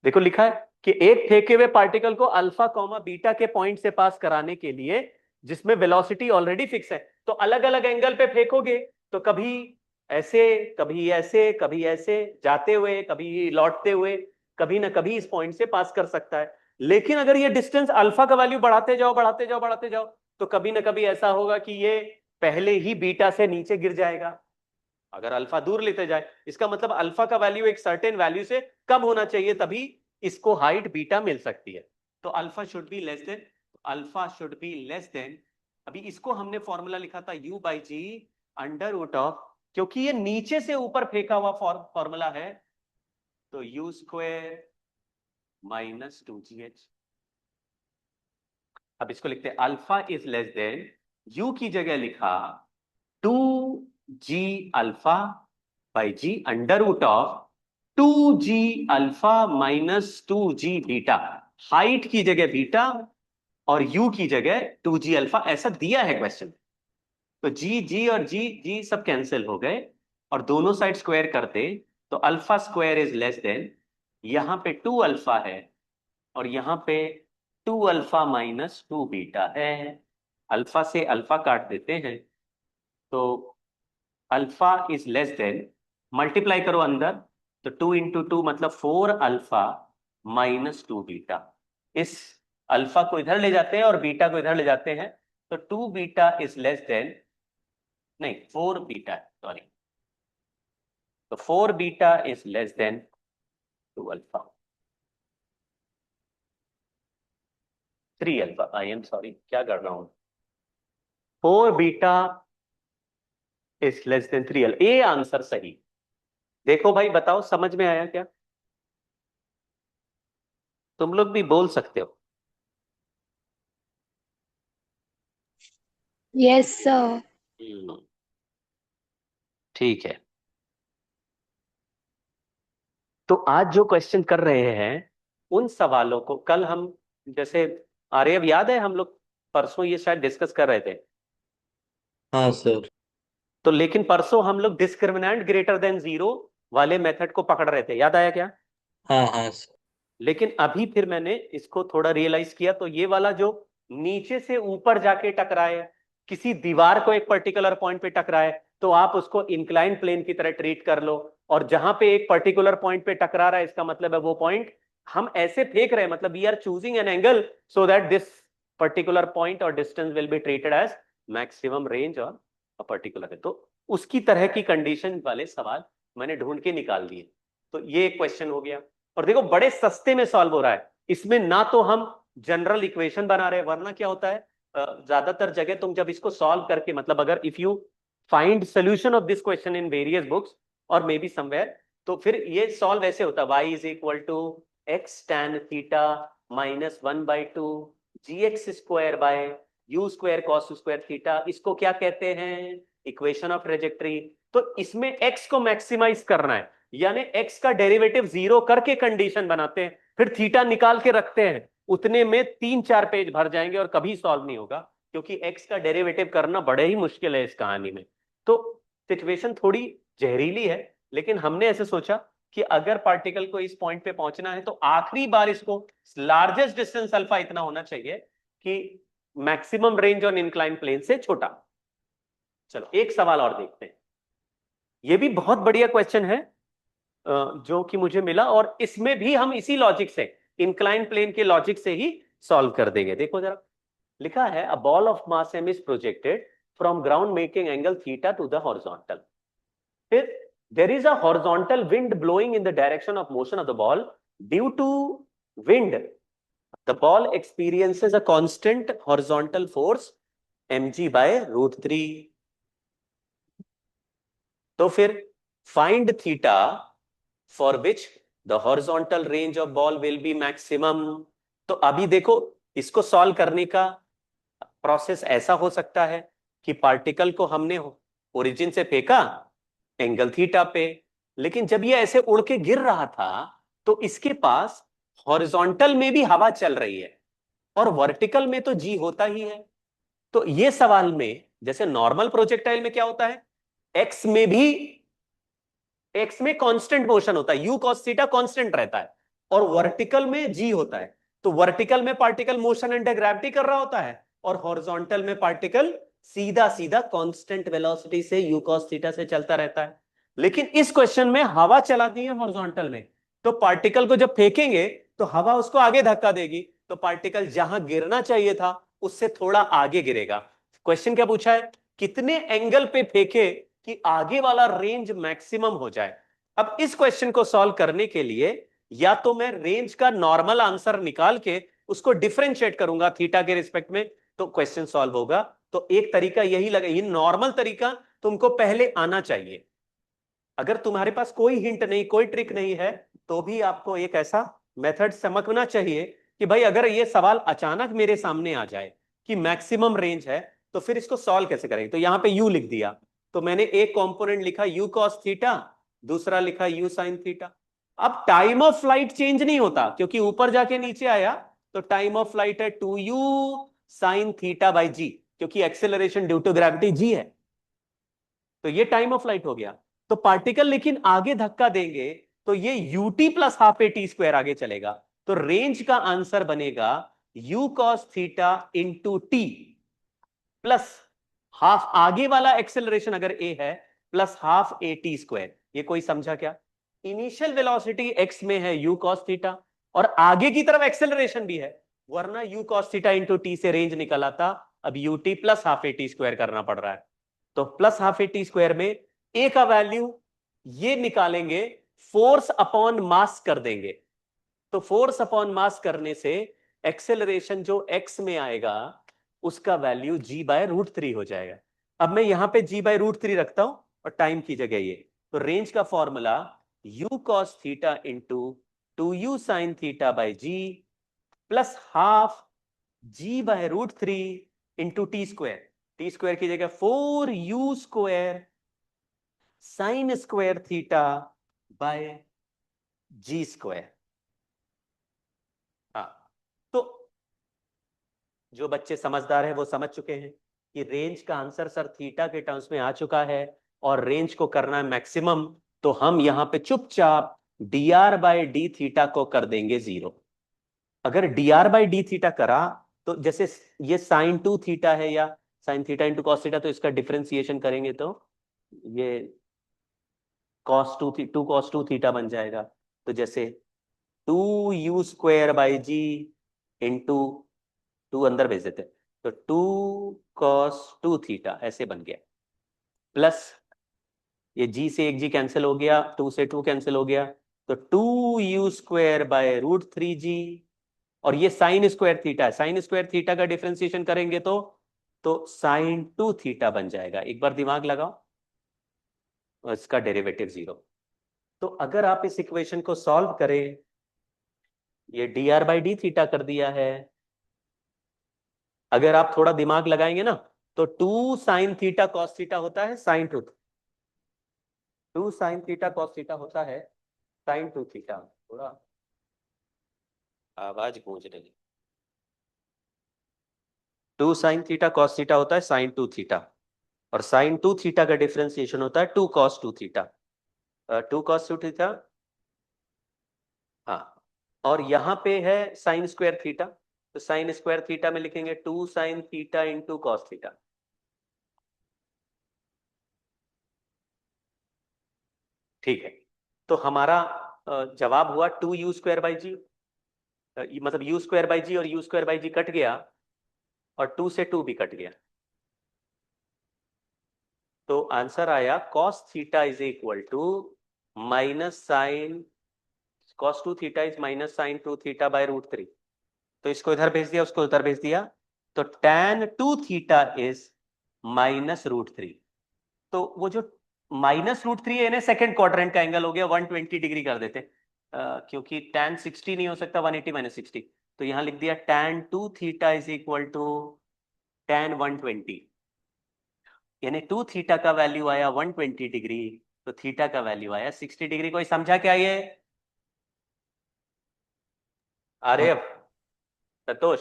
A: देखो लिखा है कि एक फेंके हुए पार्टिकल को अल्फा बीटा के पॉइंट से पास कराने के लिए, जिसमें वेलोसिटी ऑलरेडी फिक्स है, तो अलग अलग एंगल पे फेंकोगे तो कभी ऐसे, कभी ऐसे, कभी ऐसे जाते हुए, कभी लौटते हुए, कभी ना कभी इस पॉइंट से पास कर सकता है। लेकिन अगर ये डिस्टेंस अल्फा का वैल्यू बढ़ाते जाओ, बढ़ाते जाओ, बढ़ाते जाओ, तो कभी ना कभी ऐसा होगा कि ये पहले ही बीटा से नीचे गिर जाएगा। अगर अल्फा दूर लेते जाए, इसका मतलब अल्फा का वैल्यू एक सर्टेन वैल्यू से कम होना चाहिए, तभी इसको हाइट बीटा मिल सकती है। तो alpha should be less then, alpha should be less then, अभी इसको हमने फॉर्मूला लिखा था U/G √, क्योंकि ये नीचे से ऊपर फेंका हुआ फॉर्मूला है, तो U² माइनस 2GH। अब इसको लिखते हैं alpha is less than, u की जगह लिखा 2G alpha by ji under root of 2G alpha minus 2G beta. Height की जगह बीटा और यू की जगह 2G अल्फा, ऐसा दिया है क्वेश्चन। तो जी जी और जी जी सब कैंसिल हो गए और दोनों साइड स्क्वायर करते तो alpha square is less then, यहां पे 2 अल्फा है और यहां पे 2 अल्फा माइनस 2 बीटा है। अल्फा से अल्फा काट देते हैं तो alpha is less then, multiply करो अंदर तो 2 × 2 मतलब 4 अल्फा माइनस 2 बीटा। इस अल्फा को इधर ले जाते हैं और बीटा को इधर ले जाते हैं तो 2 बीटा इज लेस देन, नहीं 4 बीटा, सॉरी, तो 4 beta is less then 2 alpha, 3 alpha, I am sorry क्या कर रहा हूं, 4 beta is less then 3 alpha, ये आंसर सही। देखो भाई बताओ समझ में आया क्या? तुम लोग भी बोल सकते हो।
C: Yes sir.
A: ठीक है, तो आज जो क्वेश्चन कर रहे हैं उन सवालों को कल हम, जैसे आर्यव याद है हम लोग परसों ये शायद डिस्कस कर रहे थे,
D: हाँ सर।
A: तो लेकिन परसों हम लोग डिस्क्रिमिनेंट ग्रेटर देन जीरो वाले मेथड को पकड़ रहे थे, याद आया क्या?
D: हाँ हाँ सर।
A: लेकिन अभी फिर मैंने इसको थोड़ा रियलाइज किया तो ये वाला जो नीचे से ऊपर जाके टकराए, किसी दीवार को एक पर्टिकुलर पॉइंट पे टकराए तो आप उसको इंक्लाइन प्लेन की तरह ट्रीट कर लो, और जहां पे एक पर्टिकुलर पॉइंट पे टकरा रहा है इसका मतलब है वो पॉइंट हम ऐसे फेंक रहे हैं, मतलब we are choosing an angle so that this particular point or distance will be treated as maximum range or a particular है। तो उसकी तरह की कंडीशन वाले सवाल मैंने ढूंढ के निकाल दिए। तो ये एक क्वेश्चन हो गया, और देखो बड़े सस्ते में सॉल्व हो रहा है, इसमें ना तो हम जनरल इक्वेशन बना रहे हैं, वरना क्या होता है ज्यादातर जगह तुम जब इसको सॉल्व करके, मतलब अगर if you find solution of this question in various books और मे बी समवेयर, तो फिर ये सॉल्व ऐसे होता है, y is equal to x tan theta minus 1/2 gx square by u square cos square theta. इसको क्या कहते हैं? Equation of trajectory. तो इसमें x को मैक्सिमाइज करना है, यानी x का डेरिवेटिव जीरो करके कंडीशन बनाते हैं, फिर थीटा निकाल के रखते हैं, उतने में 3-4 पेज भर जाएंगे और कभी सॉल्व नहीं होगा, क्योंकि x का डेरिवेटिव करना बड़े ही मुश्किल है इस कहानी में। तो सिचुएशन थोड़ी जहरीली है, लेकिन हमने ऐसे सोचा कि अगर पार्टिकल को इस पॉइंट पे पहुंचना है तो आखिरी बार इसको लार्जेस्ट डिस्टेंस अल्फा इतना होना चाहिए कि maximum range on incline plane से छोटा। चलो एक सवाल और देखते हैं, ये भी बहुत बढ़िया क्वेश्चन है जो कि मुझे मिला, और इसमें भी हम इसी लॉजिक से, इंक्लाइन प्लेन के लॉजिक से ही सॉल्व कर देंगे। देखो जरा, लिखा है a ball of mass m is projected from ground making angle theta two the horizontal. फिर there is a horizontal wind blowing in the direction of motion of the ball. Due to wind, the ball experiences a constant horizontal force mg by √3. तो फिर find theta for which the horizontal range of ball will be maximum. तो अभी देखो इसको solve करने का process ऐसा हो सकता है कि पार्टिकल को हमने ओरिजिन से फेंका एंगल थीटा पे, लेकिन जब ये ऐसे उड़ के गिर रहा था तो इसके पास हॉरिजॉन्टल में भी हवा चल रही है और वर्टिकल में तो जी होता ही है। तो ये सवाल में जैसे नॉर्मल प्रोजेक्टाइल में क्या होता है, एक्स में भी, एक्स में कांस्टेंट मोशन होता है, यू कॉस थीटा कांस्टेंट रहता है, और वर्टिकल में जी होता है। तो वर्टिकल में पार्टिकल मोशन अंडर ग्रेविटी कर रहा होता है और हॉरिजॉन्टल में पार्टिकल सीधा सीधा कांस्टेंट वेलोसिटी से यू कॉस थीटा से चलता रहता है। लेकिन इस क्वेश्चन में हवा चलाती है हॉरिजॉन्टल में, तो पार्टिकल को जब फेंकेंगे तो हवा उसको आगे धक्का देगी, तो पार्टिकल जहां गिरना चाहिए था उससे थोड़ा आगे गिरेगा। क्वेश्चन क्या पूछा है, कितने एंगल पे फेंके कि आगे वाला रेंज मैक्सिमम हो जाए। अब इस क्वेश्चन को सॉल्व करने के लिए या तो मैं रेंज का नॉर्मल आंसर निकाल के उसको डिफरेंशिएट करूंगा थीटा के रिस्पेक्ट में, तो क्वेश्चन सॉल्व होगा। तो एक तरीका यही लगा, ये नॉर्मल तरीका तुमको पहले आना चाहिए। अगर तुम्हारे पास कोई हिंट नहीं, कोई ट्रिक नहीं है, तो भी आपको एक ऐसा मेथड समझना चाहिए कि भाई अगर ये सवाल अचानक मेरे सामने आ जाए कि मैक्सिमम रेंज है तो फिर इसको सॉल्व कैसे करेंगे। तो यहां पे u लिख दिया, तो मैंने एक कंपोनेंट लिखा u cos थीटा, दूसरा लिखा u sin थीटा। अब टाइम ऑफ फ्लाइट चेंज नहीं होता क्योंकि ऊपर जाके नीचे आया, तो टाइम ऑफ फ्लाइट है 2u sin theta by g, क्योंकि acceleration due to gravity g है, तो ये टाइम ऑफ फ्लाइट हो गया। तो पार्टिकल लेकिन आगे धक्का देंगे तो ये ut plus half A T square आगे चलेगा, तो रेंज का आंसर बनेगा u cos theta into T plus half आगे वाला एक्सेलरेशन अगर a है plus half A T square. ये कोई समझा क्या? इनिशियल वेलोसिटी x में है u cos थीटा और आगे की तरफ एक्सेलरेशन भी है, वरना u cos theta into T से रेंज निकल आता। अब ut plus half A T square करना पड़ रहा है, तो plus half A T square में a का वैल्यू ये निकालेंगे, फोर्स अपॉन मास कर देंगे, तो फोर्स अपॉन मास करने से एक्सेलरेशन जो x में आएगा उसका value g by root three हो जाएगा। अब मैं यहां पे g बाय रूट थ्री रखता हूं और टाइम की जगह ये, तो रेंज का formula u cos theta into 2u sin theta bye g plus half g by root three into T square की जगह 4u square sine square theta by G square. हाँ, तो जो बच्चे समझदार हैं वो समझ चुके हैं कि रेंज का आंसर सर थीटा के टर्म्स में आ चुका है और रेंज को करना है मैक्सिमम, तो हम यहां पे चुपचाप dr बाई डी थीटा को कर देंगे जीरो। अगर dr बाई डी थीटा करा तो जैसे ये साइन टू थीटा है या sine theta into cos theta, तो इसका डिफरेंशिएशन करेंगे तो ये टू कॉस टू थीटा बन जाएगा। तो जैसे 2u square by ji into two अंदर भेज देते, तो 2 cos 2 थीटा ऐसे बन गया, प्लस ये g से एक g कैंसिल हो गया, 2 से 2 कैंसिल हो गया, तो 2u square by root three G, और ये साइन स्क्वायर थीटा है, साइन स्क्वायर थीटा का डिफरेंशिएशन करेंगे तो साइन 2 थीटा बन जाएगा। एक बार दिमाग लगाओ, और इसका डेरिवेटिव जीरो। तो अगर आप इस इक्वेशन को सॉल्व करें, ये dr बाई डी थीटा कर दिया है, अगर आप थोड़ा दिमाग लगाएंगे ना तो 2 साइन थीटा कॉस थीटा होता है sign to, 2 sine theta cos theta होता है साइन 2 थीटा। थोड़ा आवाज गूंज रही। 2 साइन थीटा कॉस थीटा होता है साइन 2 थीटा, और साइन 2 थीटा का डिफरेंशिएशन होता है 2 cos 2 थीटा, 2 cos 2 थीटा। हाँ, और यहां पे है साइन स्क्वायर थीटा, तो साइन स्क्वायर थीटा में लिखेंगे 2 sine theta into cos theta. ठीक है, तो हमारा जवाब हुआ 2u स्क्वायर बाई जी, मतलब u स्क्वायर बाई जी और u square by G cut गया और 2 से 2 भी कट गया, तो आंसर आया cos theta is equal to minus sine cos 2 theta is minus sine 2 theta by root three. तो इसको इधर भेज दिया, उसको उधर भेज दिया, तो tan 2 theta is minus root three. तो वो जो माइनस रूट थ्री है सेकंड क्वाड्रेंट का एंगल हो गया, 120 डिग्री कर देते, क्योंकि tan 60 नहीं हो सकता, 180 माइनस 60, तो यहां लिख दिया tan 2 theta is equal to tan 120, यानी 2 थीटा का वैल्यू आया 120 डिग्री, तो थीटा का वैल्यू आया 60 डिग्री। कोई समझा क्या ये?
B: हाँ
A: आर्यव, संतोष?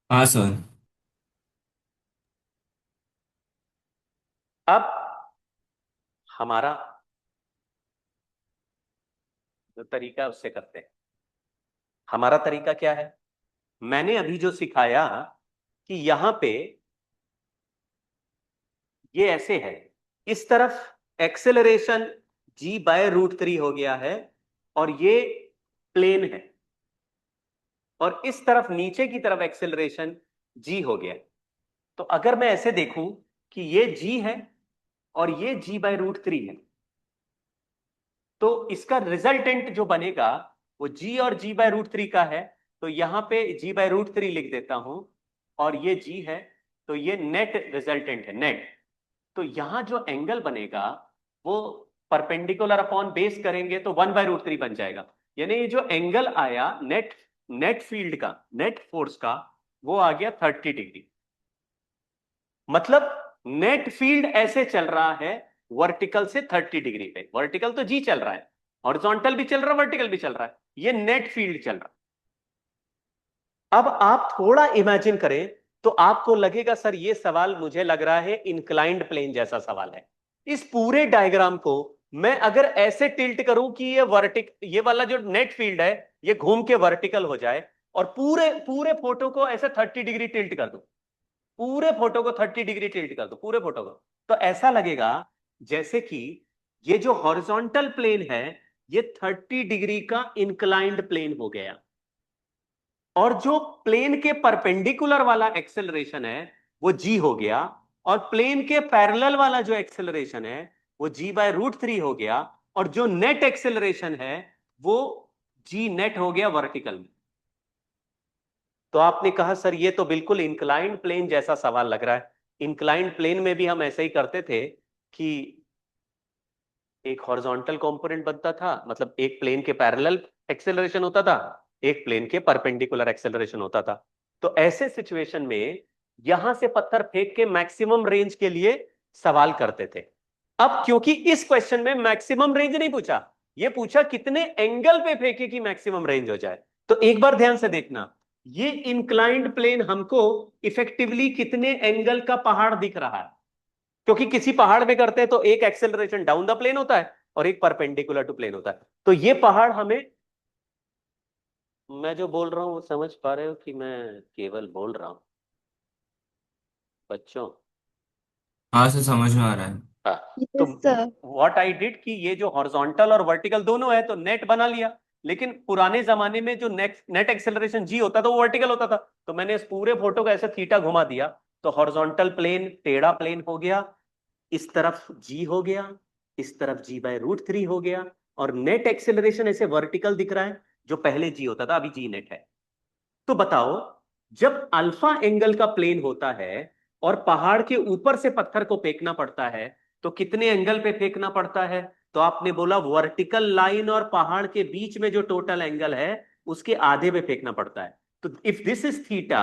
B: हाँ सर।
A: अब हमारा जो तरीका है उससे करते हैं। हमारा तरीका क्या है? मैंने अभी जो सिखाया कि यहां पे ये ऐसे है, इस तरफ acceleration g by root three हो गया है और ये प्लेन है, और इस तरफ नीचे की तरफ एक्सेलरेशन g हो गया। तो अगर मैं ऐसे देखूं कि ये g है और ये g बाय रूट थ्री है, तो इसका रिजल्टेंट जो बनेगा वो g और g बाय रूट थ्री का है, तो यहां पे g बाय रूट थ्री लिख देता हूं, और ये g है, तो ये नेट रिजल्टेंट है, नेट। तो यहां जो एंगल बनेगा वो परपेंडिकुलर अपॉन बेस करेंगे तो 1 बाय रूट थ्री बन जाएगा, यानी ये जो एंगल आया नेट फील्ड का, नेट फोर्स का, वो आ गया 30 डिग्री। मतलब नेट फील्ड ऐसे चल रहा है वर्टिकल से 30 डिग्री पे। वर्टिकल तो जी चल रहा है, हॉरिजॉन्टल भी चल रहा है, वर्टिकल भी चल रहा है, ये नेट फील्ड चल रहा है। अब आप थोड़ा इमेजिन करें तो आपको लगेगा सर ये सवाल मुझे लग रहा है इंक्लाइंड प्लेन जैसा सवाल है। इस पूरे डायग्राम को मैं अगर ऐसे टिल्ट करूं कि ये वाला जो नेट फील्ड है ये घूम के वर्टिकल हो जाए, और पूरे पूरे फोटो को ऐसे 30 डिग्री टिल्ट कर दूं, पूरे फोटो को 30 डिग्री टिल्ट कर दो पूरे फोटो को, तो ऐसा लगेगा जैसे कि ये जो हॉरिजॉन्टल प्लेन है ये 30 डिग्री का इंक्लाइंड प्लेन हो गया, और जो प्लेन के परपेंडिकुलर वाला एक्सेलरेशन है वो जी हो गया, और प्लेन के पैरेलल वाला जो एक्सेलरेशन है वो g/√3 हो गया, और जो नेट एक्सेलरेशन है वो जी नेट हो गया वर्टिकल में। तो आपने कहा सर ये तो बिल्कुल इंक्लाइंड प्लेन जैसा सवाल लग रहा है। इंक्लाइंड प्लेन में भी हम ऐसे ही करते थे कि एक हॉरिजॉन्टल कंपोनेंट बनता था, मतलब एक प्लेन के पैरेलल एक्सेलरेशन होता था, एक प्लेन के परपेंडिकुलर एक्सेलरेशन होता था। तो ऐसे सिचुएशन में यहां से पत्थर फेंक के मैक्सिमम रेंज के लिए सवाल करते थे। अब क्योंकि इस क्वेश्चन में मैक्सिमम रेंज नहीं पूछा, ये पूछा कितने एंगल पे फेंके कि मैक्सिमम रेंज हो जाए। तो एक बार ध्यान से देखना, ये इंक्लाइंड प्लेन हमको इफेक्टिवली कितने एंगल का पहाड़ दिख रहा है, क्योंकि किसी पहाड़ में करते हैं तो एक एक्सेलरेशन डाउन द प्लेन होता है और एक परपेंडिकुलर टू प्लेन होता है। तो ये पहाड़ हमें, मैं जो बोल रहा हूं वो समझ पा रहे हो कि मैं केवल बोल रहा हूं बच्चों?
B: हाँ सर, समझ में आ रहा है।
A: हाँ। तो
C: yes sir.
A: What I did कि ये जो हॉरिजॉन्टल और वर्टिकल दोनों है तो नेट बना लिया, लेकिन पुराने जमाने में जो नेट एक्सेलरेशन जी होता था वो वर्टिकल होता था, तो मैंने इस पूरे फोटो को ऐसे थीटा घुमा दिया, तो हॉरिजॉन्टल प्लेन टेढ़ा प्लेन हो गया, इस तरफ जी हो गया, इस तरफ g/√3 हो गया, और नेट एक्सेलरेशन ऐसे वर्टिकल दिख रहा है, जो पहले जी होता था अभी जी नेट है। तो बताओ, जब अल्फा एंगल का प्लेन होता है और पहाड़ के ऊपर से पत्थर को फेंकना पड़ता है तो कितने एंगल पे फेंकना पड़ता है? तो आपने बोला वर्टिकल लाइन और पहाड़ के बीच में जो टोटल एंगल है उसके आधे पे फेंकना पड़ता है। तो if this is theta,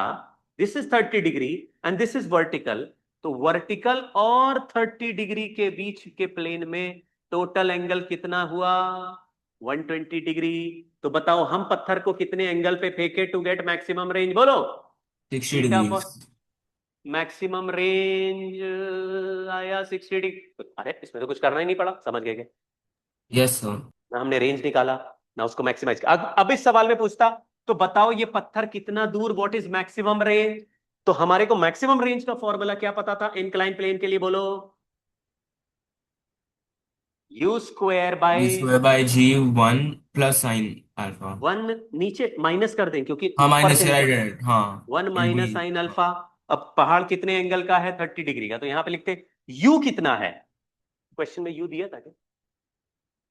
A: this is 30 degree and this is vertical, तो वर्टिकल और 30 डिग्री के बीच के प्लेन में टोटल एंगल कितना हुआ? 120 डिग्री। तो बताओ हम पत्थर को कितने एंगल पे फेंके टू गेट मैक्सिमम रेंज? बोलो।
B: 60
A: theta
B: degree.
A: For maximum range आया 60 डिग्री। अरे इसमें तो कुछ करना ही नहीं पड़ा, समझ गए क्या?
B: Yes sir.
A: ना हमने रेंज निकाला ना उसको मैक्सिमाइज किया। अब इस सवाल में पूछता तो बताओ ये पत्थर कितना दूर, व्हाट इज मैक्सिमम रेंज? तो हमारे को मैक्सिमम रेंज का फॉर्मूला क्या पता था इंक्लाइन प्लेन के लिए? बोलो। u square by
B: v²/g 1 plus sine alpha.
A: 1, नीचे माइनस कर दें क्योंकि
B: हाँ,
A: ऊपर
B: माइनस
A: से
B: राइट
A: नीचे,
B: राइट, हाँ।
A: 1
B: it be.
A: Minus sine alpha. अब पहाड़ कितने एंगल का है? 30 डिग्री का, तो यहां पे लिखते u कितना है। क्वेश्चन में u दिया था क्या?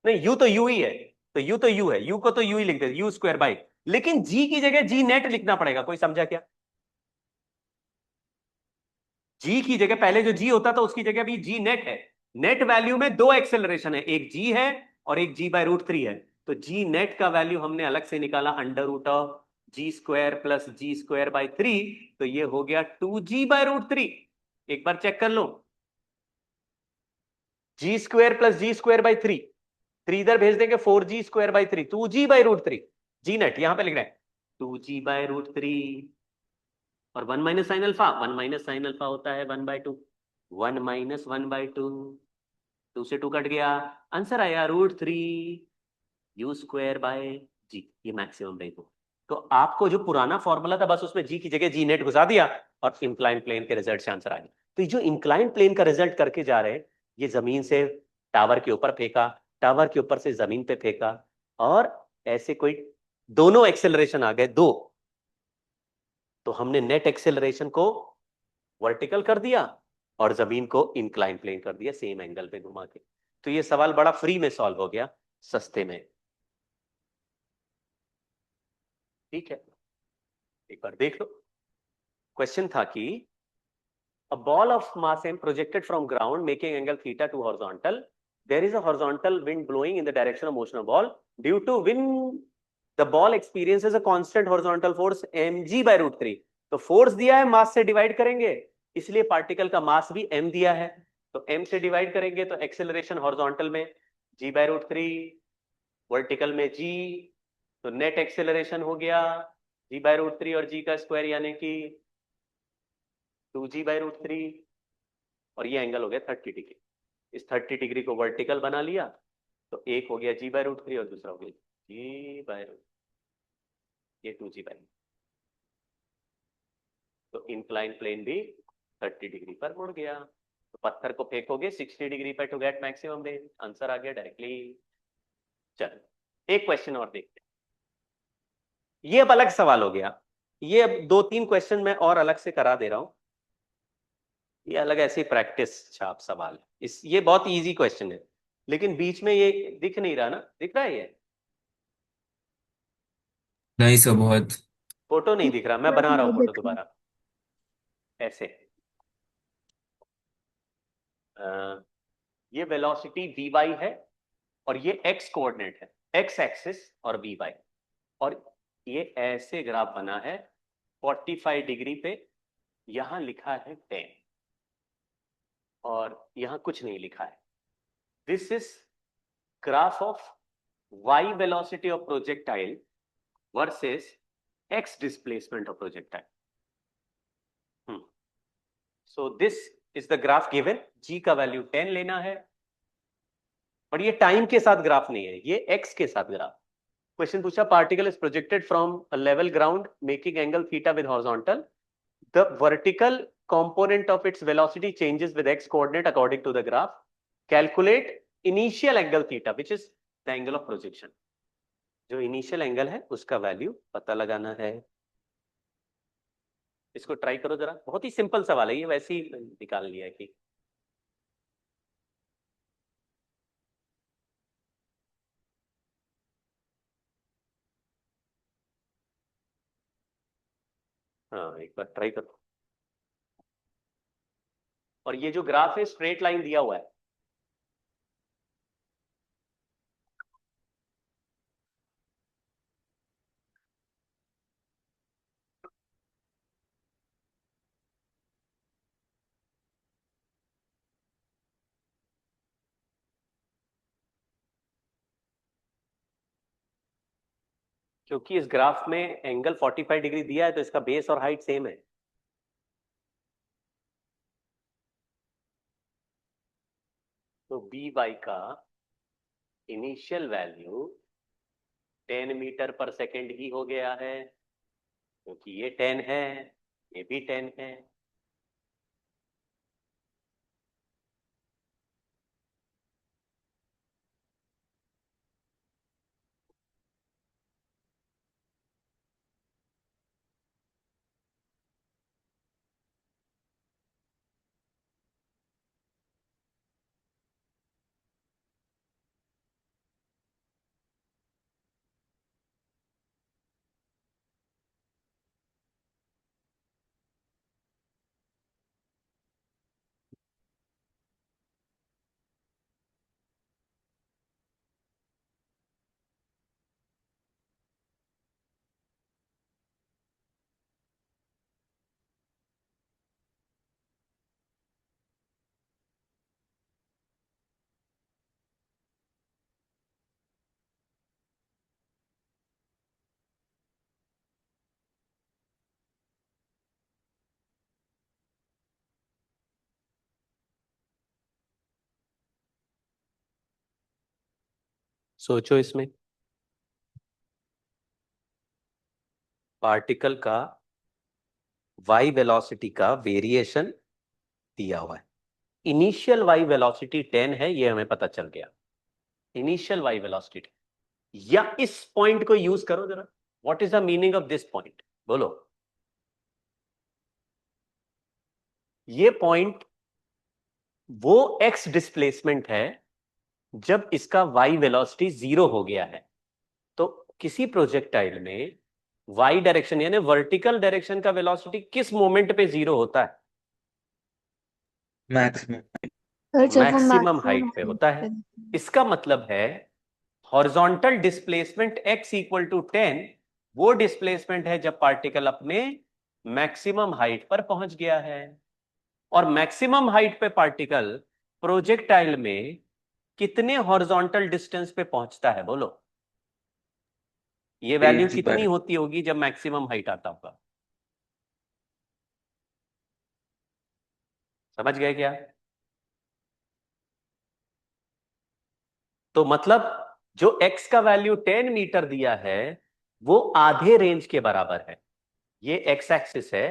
A: नहीं, u तो u ही है, तो u तो u है, u को तो u ही लिखते u स्क्वायर बाई, लेकिन g की जगह g नेट लिखना पड़ेगा। कोई समझा क्या? g की जगह पहले जो g होता था उसकी जगह भी g नेट है। नेट वैल्यू में दो एक्सेलरेशन है, एक g है और एक g/√3 है। तो g नेट का वैल्यू हमने अलग से निकाला, √g² + g²/3, तो ये हो गया 2g/√3। एक बार चेक कर लो, g² + g²/3, 3 इधर भेज देंगे, 4g²/3, 2g/√3, जी नेट यहां पे लिख रहे हैं 2g/√3, और 1 minus sine alpha, 1 minus sine alpha होता है 1/2, 1 माइनस 1/2, 2 से 2 कट गया, आंसर आया √3 u²/g। ये मैक्सिमम रेंज हो। तो आपको जो पुराना फॉर्मूला था बस उसमें जी की जगह जी नेट घुसा दिया और इंक्लाइन प्लेन के रिजल्ट से आंसर आ गया। तो ये जो इंक्लाइन प्लेन का रिजल्ट करके जा रहे हैं, ये जमीन से टावर के ऊपर फेंका, टावर के ऊपर से जमीन पे फेंका, और ऐसे कोई दोनों एक्सेलरेशन आ गए दो, तो हमने नेट एक्सेलरेशन को वर्टिकल कर दिया और जमीन को इंक्लाइन प्लेन कर दिया सेम एंगल पे घुमा के। तो ये सवाल बड़ा फ्री में सॉल्व हो गया, सस्ते में। ठीक है, एक बार देख लो। क्वेश्चन था कि a ball of mass m projected from ground making angle theta to horizontal, there is a horizontal wind blowing in the direction of motion of ball. Due to wind the ball experiences a constant horizontal force mg/√3। तो force दिया है, मास से divide करेंगे, इसलिए particle का मास भी m दिया है, तो m से डिवाइड करेंगे तो एक्सेलरेशन हॉरिजॉन्टल में g/√3, वर्टिकल में g, तो नेट एक्सेलरेशन हो गया g/√3 और g का स्क्वायर यानी कि 2g/√3, और ये एंगल हो गया 30 डिग्री। इस 30 डिग्री को वर्टिकल बना लिया, तो एक हो गया g/√3 और दूसरा हो गया g/√3, ये 2g/√3। तो इंक्लाइन प्लेन भी 30 डिग्री पर मुड़ गया। तो पत्थर को फेंकोगे 60 डिग्री पर to get maximum range, answer आ गया डायरेक्टली। चलो एक क्वेश्चन और देखते हैं, ये अब अलग सवाल हो गया। ये अब 2-3 क्वेश्चन मैं और अलग से करा दे रहा हूं, ये अलग ऐसी प्रैक्टिस छाप सवाल है। ये बहुत इजी क्वेश्चन है, लेकिन बीच में ये दिख नहीं रहा ना, दिख रहा है ये
B: नहीं सर, बहुत।
A: फोटो नहीं दिख रहा, मैं बना रहा हूँ फोटो दोबारा ऐसे। ये वेलोसिटी vy है और ये x कोऑर्डिनेट है, x एक्सिस और vy, और ये ऐसे ग्राफ बना है 45 डिग्री पे, यहां लिखा है 10 और यहां कुछ नहीं लिखा है। This is graph of y velocity of projectile versus x displacement of projectile. So this is the graph given, g का वैल्यू 10 लेना है, और ये टाइम के साथ ग्राफ नहीं है, ये x के साथ ग्राफ। क्वेश्चन पूछा, particle is projected from a level ground making angle theta with horizontal, the vertical component of its velocity changes with x coordinate according to the graph, calculate initial angle theta which is the angle of projection। जो initial angle है उसका value पता लगाना है। इसको try करो जरा, बहुत ही सिंपल सवाल है ये, वैसे ही निकाल लिया है कि हाँ, एक बार ट्राई करो। और ये जो ग्राफ है स्ट्रेट लाइन दिया हुआ है, क्योंकि इस ग्राफ में एंगल 45 डिग्री दिया है तो इसका बेस और हाइट सेम है। तो बी वाई का initial value 10 metre per second ही हो गया है, क्योंकि ये 10 है, ये भी 10 है। सोचो, इसमें पार्टिकल का y वेलोसिटी का वेरिएशन दिया हुआ है। इनिशियल y वेलोसिटी 10 है, ये हमें पता चल गया, इनिशियल y वेलोसिटी। या इस पॉइंट को यूज करो जरा, what is the meaning of this point, बोलो। ये पॉइंट वो x डिस्प्लेसमेंट है जब इसका y वेलोसिटी 0 हो गया है। तो किसी प्रोजेक्टाइल में y डायरेक्शन यानी वर्टिकल डायरेक्शन का वेलोसिटी किस मोमेंट पे 0 होता है?
D: मैक्सिमम।
C: सर जब वो
A: मैक्सिमम हाइट पे
C: मैक्सिमम
A: होता है। इसका मतलब है horizontal displacement x equal to 10 वो डिस्प्लेसमेंट है जब पार्टिकल अपने मैक्सिमम हाइट पर पहुंच गया है। और मैक्सिमम हाइट पे पार्टिकल प्रोजेक्टाइल में कितने हॉरिजॉन्टल डिस्टेंस पे पहुंचता है बोलो? ये वैल्यू
B: एक
A: कितनी
B: बार
A: होती होगी जब मैक्सिमम हाइट आता होगा? समझ गए क्या? तो मतलब जो x का वैल्यू 10 मीटर दिया है वो आधे रेंज के बराबर है। ये x एक्सिस है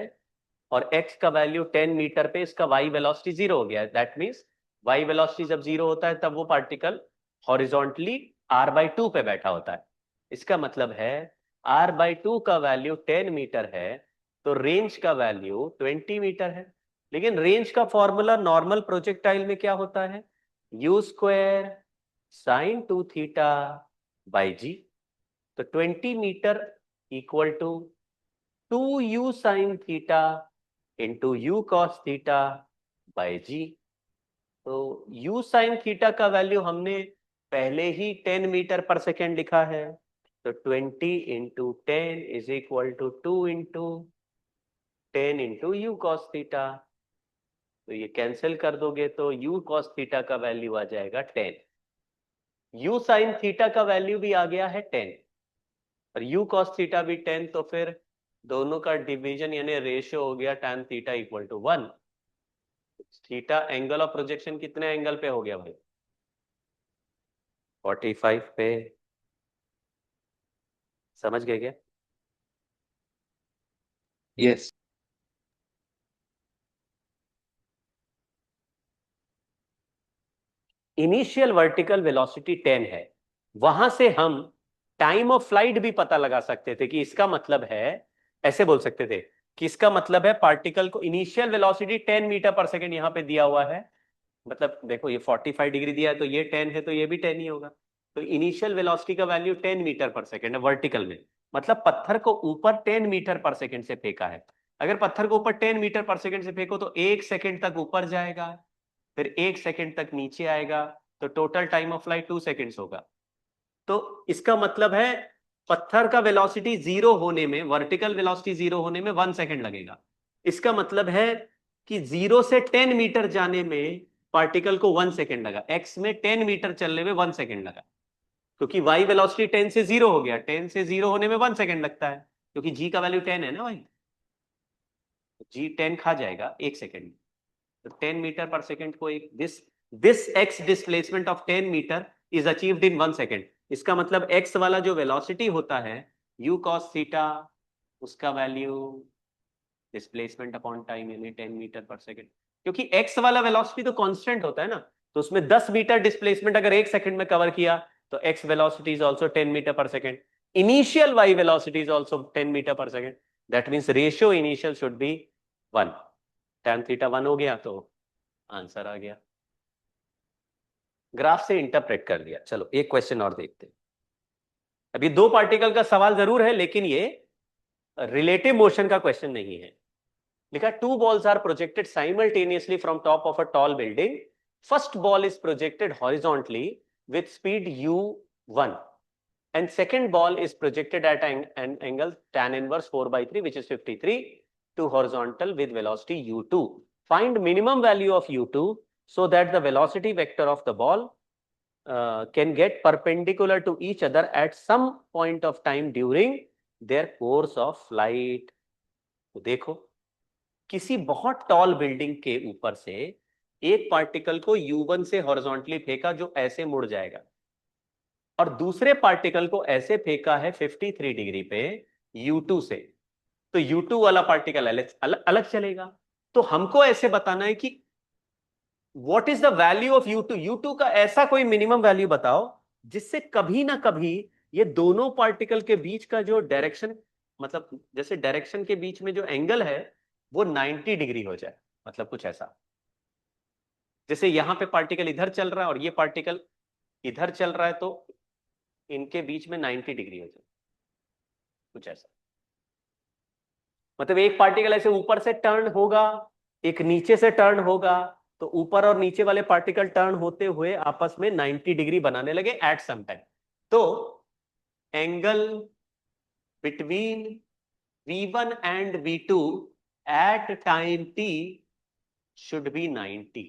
A: और x का वैल्यू 10 मीटर पे इसका y वेलोसिटी 0 हो गया है। दैट मीन्स y वेलोसिटी जब 0 होता है तब वो पार्टिकल हॉरिजॉन्टली r/2 पे बैठा होता है। इसका मतलब है r/2 का वैल्यू 10 मीटर है तो रेंज का वैल्यू 20 मीटर है। लेकिन रेंज का फॉर्मूला नॉर्मल प्रोजेक्टाइल में क्या होता है? u² sin 2 theta by g. तो 20 metre equal to 2u sin theta into u cos theta by g. तो u sin थीटा का वैल्यू हमने पहले ही 10 मीटर पर सेकेंड लिखा है। तो 20 into 10 is equal to 2 into 10 into u cos theta. तो ये कैंसिल कर दोगे तो u cos थीटा का वैल्यू आ जाएगा 10। u sin थीटा का वैल्यू भी आ गया है 10 और u cos थीटा भी 10। तो फिर दोनों का डिवीजन यानी रेशियो हो गया tan theta equal to 1। Theta angle of projection कितने एंगल पे हो गया भाई? 45 पे। समझ गए क्या?
D: यस।
A: इनिशियल वर्टिकल वेलोसिटी 10 है, वहां से हम टाइम ऑफ फ्लाइट भी पता लगा सकते थे कि इसका मतलब है, ऐसे बोल सकते थे कि इसका मतलब है पार्टिकल को initial velocity 10 metre per second यहां पे दिया हुआ है। मतलब देखो ये 45 डिग्री दिया है तो ये 10 है तो ये भी 10 ही होगा। तो इनिशियल वेलोसिटी का वैल्यू 10 मीटर पर सेकेंड है वर्टिकल में। मतलब पत्थर को ऊपर 10 मीटर पर सेकेंड से फेंका है। अगर पत्थर को ऊपर 10 मीटर पर सेकेंड से फेंको तो 1 सेकेंड तक ऊपर जाएगा, फिर 1 सेकेंड तक नीचे आएगा, तो total time of flight 2 seconds होगा। तो इसका मतलब है पत्थर का वेलोसिटी 0 होने में, वर्टिकल वेलोसिटी 0 होने में 1 सेकेंड लगेगा। इसका मतलब है कि 0 से 10 मीटर जाने में पार्टिकल को 1 सेकेंड लगा, एक्स में 10 मीटर चलने में 1 सेकेंड लगा। क्योंकि वाई वेलोसिटी 10 से 0 हो गया, 10 से 0 होने में 1 सेकेंड लगता है क्योंकि जी का वैल्यू 10 है ना भाई। जी 10 खा जाएगा 1 सेकेंड। तो 10 मीटर पर सेकेंड को एक this X displacement of 10 metre is achieved in 1 second. इसका मतलब एक्स वाला जो वेलोसिटी होता है u cos थीटा, उसका वैल्यू डिस्प्लेसमेंट अपॉन टाइम यानी 10 मीटर पर सेकेंड। क्योंकि एक्स वाला वेलोसिटी तो कांस्टेंट होता है ना, तो उसमें 10 मीटर डिस्प्लेसमेंट अगर 1 सेकेंड में कवर किया तो x velocity is also 10 metre per second. Initial y velocity is also 10 metre per second. That means ratio initial should be 1। tan theta 1 हो गया तो आंसर आ गया। ग्राफ से इंटरप्रेट कर दिया। चलो एक क्वेश्चन और देखते हैं। अभी 2 पार्टिकल का सवाल जरूर है लेकिन ये रिलेटिव मोशन का क्वेश्चन नहीं है। लिखा 2 balls are projected simultaneously from top of a tall building. First ball is projected horizontally with speed u1 and second ball is projected at an angle tan inverse 4/3 which is 53 to horizontal with velocity u2. Find minimum value of u2 so that the velocity vector of the ball can get perpendicular to each other at some point of time during their course of flight. तो देखो किसी बहुत tall building के ऊपर से एक particle को u1 से हॉरिजॉन्टली फेंका जो ऐसे मुड़ जाएगा, और दूसरे पार्टिकल को ऐसे फेंका है 53 डिग्री पे u2 से, तो u2 वाला पार्टिकल अलग चलेगा। तो हमको ऐसे बताना है कि what is the value of u2। u2 का ऐसा कोई मिनिमम वैल्यू बताओ जिससे कभी ना कभी ये दोनों पार्टिकल के बीच का जो डायरेक्शन, मतलब जैसे डायरेक्शन के बीच में जो एंगल है वो 90 डिग्री हो जाए। मतलब कुछ ऐसा जैसे यहां पे पार्टिकल इधर चल रहा है और ये पार्टिकल इधर चल रहा है तो इनके बीच में 90 डिग्री हो जाए, कुछ ऐसा। मतलब एक पार्टिकल ऐसे ऊपर से टर्न होगा, एक नीचे से टर्न होगा, तो ऊपर और नीचे वाले पार्टिकल टर्न होते हुए आपस में 90 डिग्री बनाने लगे एट सम टाइम। तो angle between V1 and V2 at time t should be 90।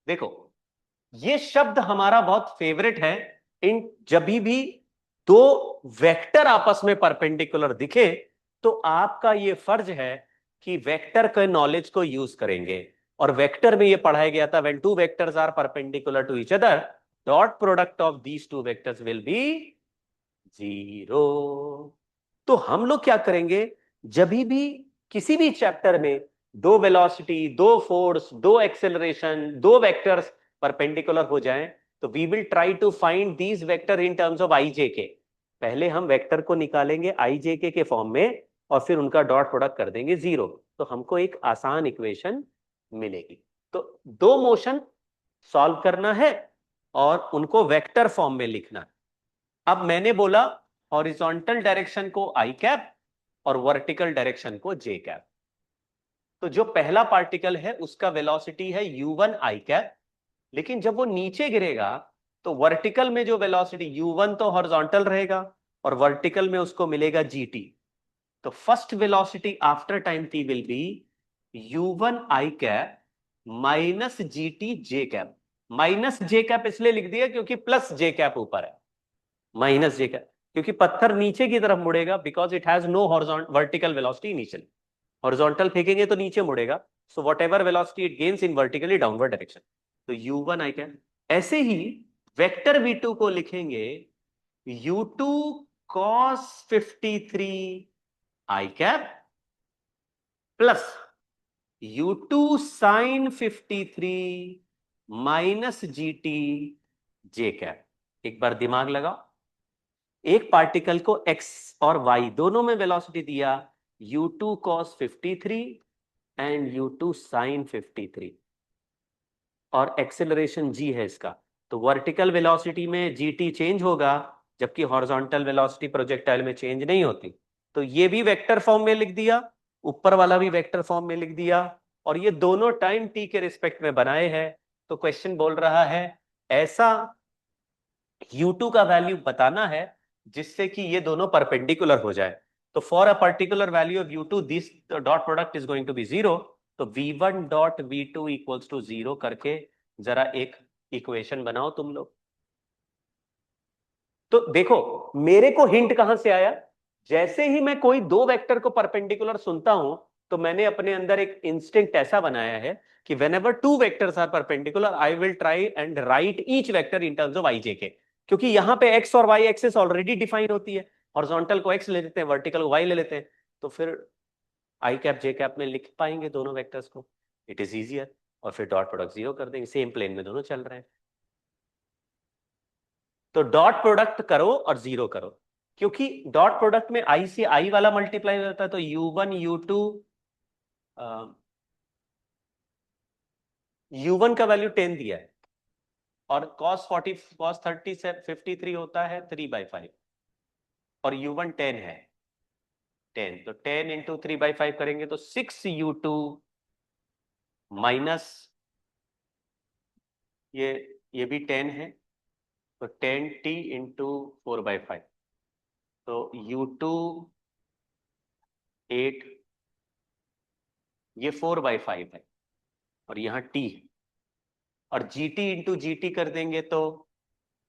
A: देखो ये शब्द हमारा बहुत फेवरेट है इन जब भी दो वेक्टर आपस में परपेंडिकुलर दिखे तो आपका ये फर्ज है कि वेक्टर के नॉलेज को यूज करेंगे। और वेक्टर में ये पढ़ाया गया था when two vectors are perpendicular to each other dot product of these two vectors will be 0। तो हम लोग क्या करेंगे, जब भी किसी भी चैप्टर में दो वेलोसिटी, दो फोर्स, दो एक्सेलरेशन, दो वेक्टर्स परपेंडिकुलर हो जाएं तो we will try to find these vector in terms of I J K. पहले हम वेक्टर को निकालेंगे आई जे के फॉर्म में और फिर उनका डॉट प्रोडक्ट कर देंगे 0, तो हमको एक आसान इक्वेशन मिलेगी। तो दो मोशन सॉल्व करना है और उनको वेक्टर फॉर्म में लिखना है। अब मैंने बोला हॉरिजॉन्टल डायरेक्शन को आई कैप और वर्टिकल डायरेक्शन को जे कैप। तो जो पहला पार्टिकल है उसका वेलोसिटी है u1 आई कैप, लेकिन जब वो नीचे गिरेगा तो वर्टिकल में जो वेलोसिटी u1 तो हॉरिजॉन्टल रहेगा और वर्टिकल में उसको मिलेगा gt। तो first velocity after time t will be u1 I cap minus gt J cap. Minus J cap इसलिए लिख दिया क्योंकि प्लस जे कैप ऊपर है, माइनस जे कैप क्योंकि पत्थर नीचे की तरफ मुड़ेगा because it has no horizontal vertical velocity initially. Horizontal फेंकेंगे तो नीचे मुड़ेगा, so whatever velocity it gains in vertically downward direction. तो u1 आई कैप। ऐसे ही वेक्टर v2 को लिखेंगे u2 cos 53 I cap plus u2 sin 53 minus gt J cap. एक बार दिमाग लगाओ, एक पार्टिकल को x और y दोनों में वेलोसिटी दिया u2 cos 53 and u2 sin 53 और एक्सेलरेशन g है इसका। तो वर्टिकल वेलोसिटी में gt चेंज होगा जबकि हॉरिजॉन्टल वेलोसिटी प्रोजेक्टाइल में चेंज नहीं होती। तो ये भी वेक्टर फॉर्म में लिख दिया, ऊपर वाला भी वेक्टर फॉर्म में लिख दिया और ये दोनों टाइम t के रिस्पेक्ट में बनाए हैं। तो क्वेश्चन बोल रहा है ऐसा u2 का वैल्यू बताना है जिससे कि ये दोनों परपेंडिकुलर हो जाए। तो for a particular value of u2 this dot product is going to be 0। तो v1 dot v2 equals to 0 करके जरा एक इक्वेशन बनाओ तुम लोग। तो देखो मेरे को हिंट कहां से आया, जैसे ही मैं कोई दो वेक्टर को परपेंडिकुलर सुनता हूं तो मैंने अपने अंदर एक इंस्टिंक्ट ऐसा बनाया है कि whenever two vectors are perpendicular I will try and write each vector in terms of ijk, क्योंकि यहां पे x और y एक्सिस ऑलरेडी डिफाइन होती है, हॉरिजॉन्टल को x ले लेते हैं, वर्टिकल को y ले लेते हैं, तो फिर आई कैप जे कैप में लिख पाएंगे दोनों वेक्टर्स को, इट इज इजियर। और फिर डॉट प्रोडक्ट 0 कर देंगे, सेम प्लेन में दोनों चल रहे हैं। तो डॉट प्रोडक्ट करो और 0 करो, क्योंकि डॉट प्रोडक्ट में i से i वाला मल्टीप्लाई हो जाता है। तो u1 u1 का वैल्यू 10 दिया है और cos 30 से 53 होता है 3/5 और u1 10 है 10, तो 10 इंटू 3/5 करेंगे तो 6u2 माइनस ये भी 10 है तो 10t इंटू 4/5, तो u2 8, ये 4/5 है और यहाँ t और gt इंटू gt कर देंगे तो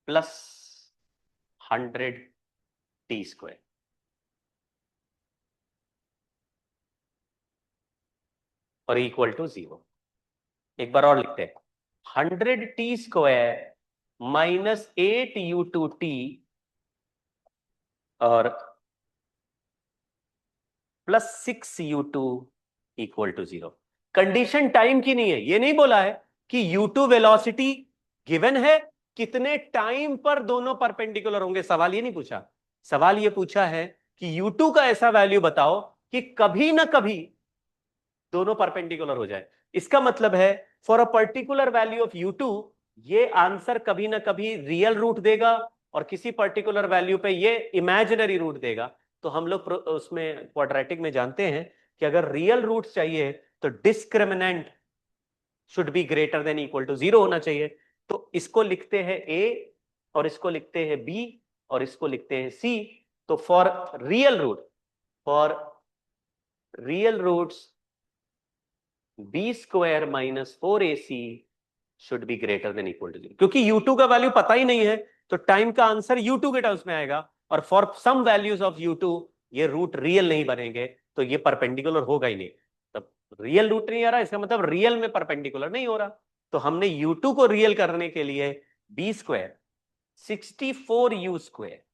A: प्लस 100t² और इक्वल टू 0। एक बार और लिखते हैं 100t² माइनस 8u2t और plus 6u2 equal to 0। Condition time की नहीं है, ये नहीं बोला है कि u2 वेलोसिटी गिवन है, कितने टाइम पर दोनों परपेंडिकुलर होंगे, सवाल ये नहीं पूछा। सवाल ये पूछा है कि u2 का ऐसा वैल्यू बताओ कि कभी ना कभी दोनों परपेंडिकुलर हो जाए। इसका मतलब है for a particular value of u2 ये आंसर कभी ना कभी रियल रूट देगा और किसी पर्टिकुलर वैल्यू पे ये इमेजिनरी रूट देगा। तो हम लोग उसमें क्वाड्रेटिक में जानते हैं कि अगर रियल रूट चाहिए तो discriminant should be greater than equal to 0 होना चाहिए। तो इसको लिखते हैं a और इसको लिखते हैं b और इसको लिखते हैं c, तो for real roots b square minus 4ac should be greater than equal to 0, क्योंकि u2 का वैल्यू पता ही नहीं है तो टाइम का आंसर u2 के टर्म्स में आएगा, और for some values of u2 ये रूट रियल नहीं बनेंगे, तो ये परपेंडिकुलर होगा ही नहीं। तब रियल रूट नहीं आ रहा, इसका मतलब रियल में परपेंडिकुलर नहीं हो रहा। तो हमने u2 को रियल करने के लिए b square 64u square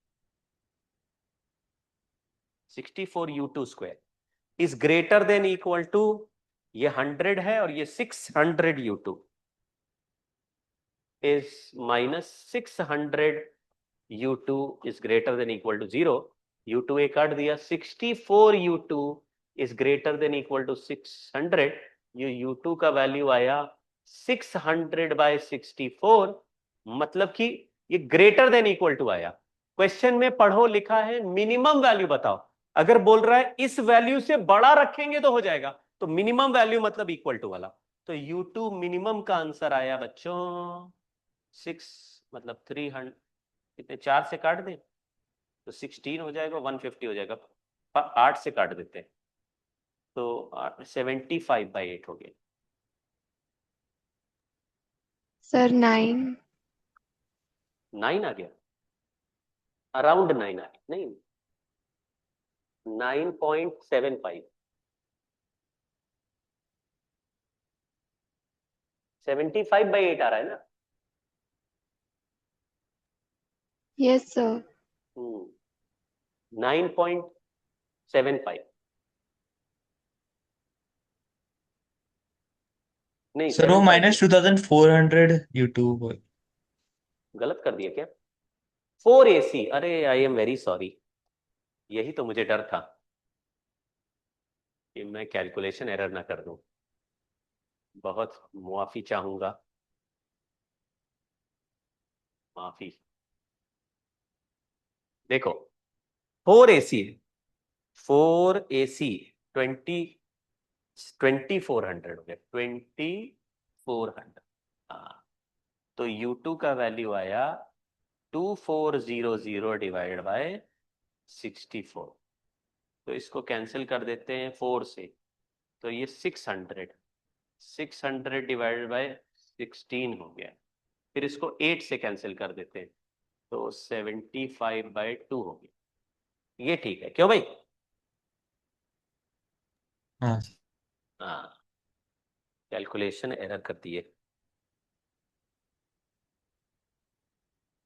A: 64u2 square is greater than equal to, ये 100 है और ये 600u2 is minus 600u2 is greater than equal to 0, u2 एक काट दिया, 64u2 is greater than equal to 600, ये u2 का वैल्यू आया 600 by 64, मतलब कि ये ग्रेटर देन इक्वल टू आया। क्वेश्चन में पढ़ो लिखा है मिनिमम वैल्यू बताओ, अगर बोल रहा है इस वैल्यू से बड़ा रखेंगे तो हो जाएगा, तो मिनिमम वैल्यू मतलब इक्वल टू वाला, तो u2 मिनिमम का आंसर आया बच्चों 6, मतलब 300, कितने 4 से काट दें तो 16 हो जाएगा, 150 हो जाएगा, 8 से काट देते हैं तो 75/8 हो गया।
C: सर 9।
A: 9 आ गया, अराउंड 9 आ गया, नहीं 9.75, 75/8 आ रहा है ना।
C: Yes sir.
A: 9.75 नहीं
D: सर वो
A: 75,
D: माइनस 2400 यूट्यूब।
A: गलत कर दिया क्या? 4ac, अरे आई एम वेरी सॉरी, यही तो मुझे डर था कि मैं कैलकुलेशन एरर ना कर दूं, बहुत मुआफी चाहूंगा, माफी। देखो 4ac 2400 हो गया, 2400। हाँ, तो u2 का वैल्यू आया 2400 डिवाइड बाय 64, तो इसको कैंसिल कर देते हैं 4 से, तो ये 600 डिवाइडेड बाय 16 हो गया, फिर इसको 8 से कैंसिल कर देते हैं तो 75/2 हो गया। ये ठीक है क्यों भाई?
D: हाँ
A: हाँ, कैलकुलेशन एरर कर दिए।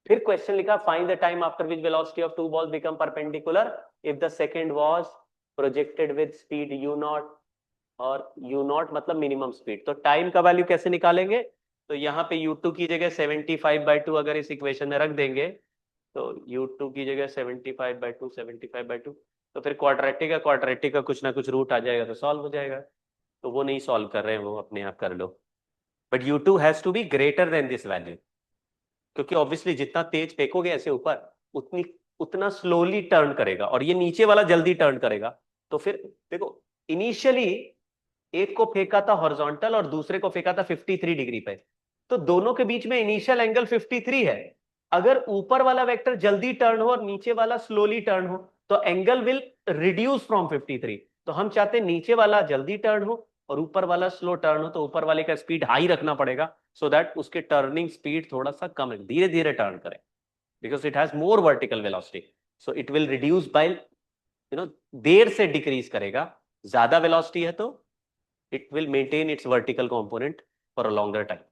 A: फिर क्वेश्चन लिखा, find the time after which velocity of two balls become perpendicular if the second was projected with speed u not, और u नॉट मतलब मिनिमम स्पीड, तो टाइम का वैल्यू कैसे निकालेंगे? तो यहाँ पे u2 की जगह 75/2 अगर इस इक्वेशन में रख देंगे, तो u2 की जगह 75/2 तो फिर क्वाड्रेटिक का कुछ ना कुछ रूट आ जाएगा तो सॉल्व हो जाएगा, तो वो नहीं सॉल्व कर रहे हैं, वो अपने आप कर लो। But u2 has to be greater than this value, क्योंकि ऑब्वियसली जितना तेज फेंकोगे ऐसे ऊपर उतना स्लोली टर्न करेगा, और ये नीचे वाला जल्दी टर्न करेगा। तो फिर देखो, इनिशियली एक को फेंका था हॉरिजॉन्टल और दूसरे को फेंका था 53 डिग्री पे, तो दोनों के बीच में इनिशियल एंगल 53 है। अगर ऊपर वाला वेक्टर जल्दी टर्न हो और नीचे वाला स्लोली टर्न हो तो एंगल विल रिड्यूस फ्रॉम 53, तो हम चाहते हैं नीचे वाला जल्दी टर्न हो और ऊपर वाला स्लो टर्न हो, तो ऊपर वाले का स्पीड हाई रखना पड़ेगा सो दैट उसके टर्निंग स्पीड थोड़ा सा कम, धीरे धीरे टर्न करे, because it has more vertical velocity, so it will reduce by देर से डिक्रीज करेगा। ज्यादा वेलोसिटी है तो it will maintain its vertical component for a longer time,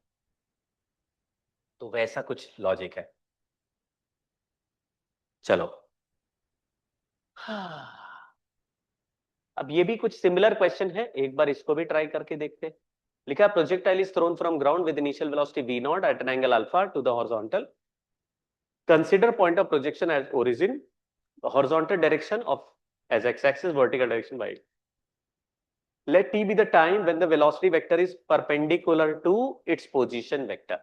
A: तो वैसा कुछ लॉजिक है। चलो अब ये भी कुछ सिमिलर क्वेश्चन है, एक बार इसको भी ट्राई करके देखते हैं। लिखा है projectile is thrown from ground with initial velocity v not at an angle alpha to the horizontal, consider point of projection as origin, horizontal direction of as x-axis, vertical direction y. Let t be the time when the velocity vector is perpendicular to its position vector.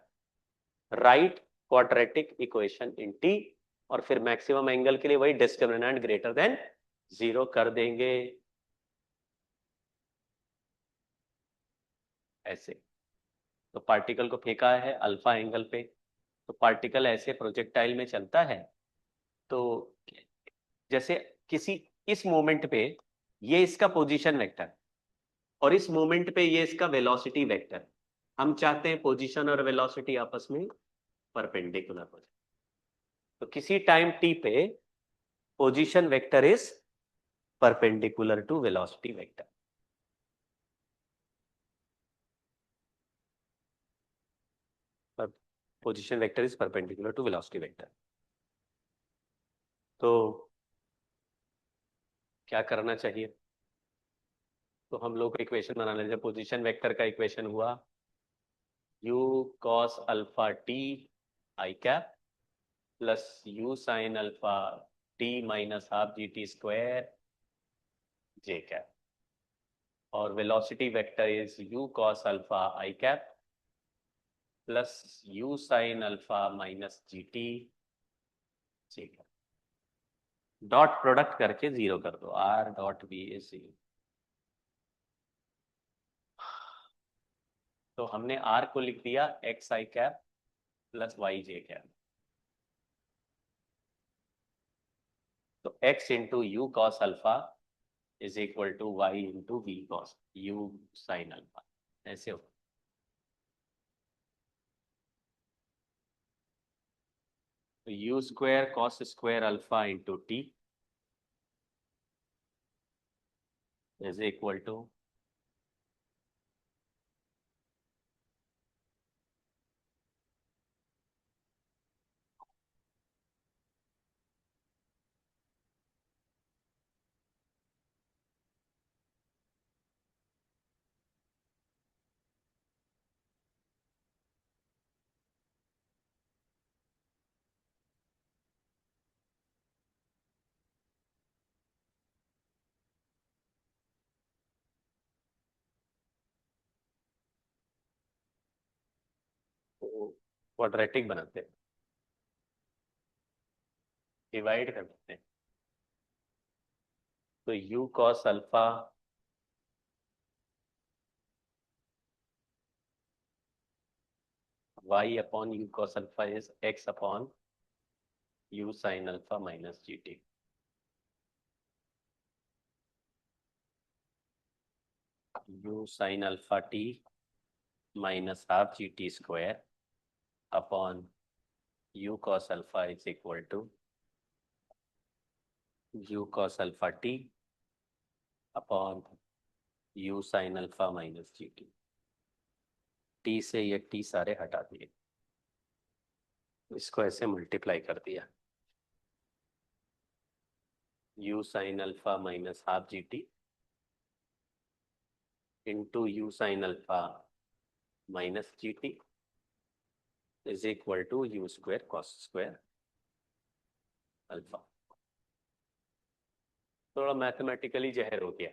A: Write quadratic equation in t, और फिर maximum angle के लिए वही discriminant greater than 0 कर देंगे ऐसे। तो particle को फेंका है अल्फा एंगल पे, तो पार्टिकल ऐसे प्रोजेक्टाइल में चलता है तो जैसे किसी इस मोमेंट पे ये इसका पोजीशन वेक्टर और इस मोमेंट पे ये इसका वेलोसिटी वेक्टर, हम चाहते हैं पोजीशन और वेलोसिटी आपस में परपेंडिकुलर हो जाए। तो किसी टाइम टी पे position vector is perpendicular to velocity vector. Position vector is perpendicular to velocity vector. तो क्या करना चाहिए? तो हम लोग को इक्वेशन बना लेते हैं। पोजीशन वेक्टर का इक्वेशन हुआ u cos alpha t I cap plus u sin alpha t minus half G T square J cap, और velocity vector is u cos alpha I cap plus u sin alpha minus ji t J cap. Dot product करके zero कर दो, r dot v is zero. तो हमने r को लिख दिया x I cap plus y J cap. तो x into U cos alpha is equal to Y into V cos U sine alpha, ऐसे हो। तो you square cos square alpha into T is equal to quadratic बनाते हैं, divide कर देते हैं। तो U cos alpha Y upon U cos alpha is X upon U sine alpha minus ji T. U sine alpha T minus half G T square upon U cos alpha is equal to you cos alpha T upon U sine alpha minus G T. T से ये T सारे हटा दिए, इसको ऐसे multiply कर दिया। U sine alpha minus half ji T into U sine alpha minus ji T is equal to U square cos square alpha. थोड़ा मैथमेटिकली जहर हो गया।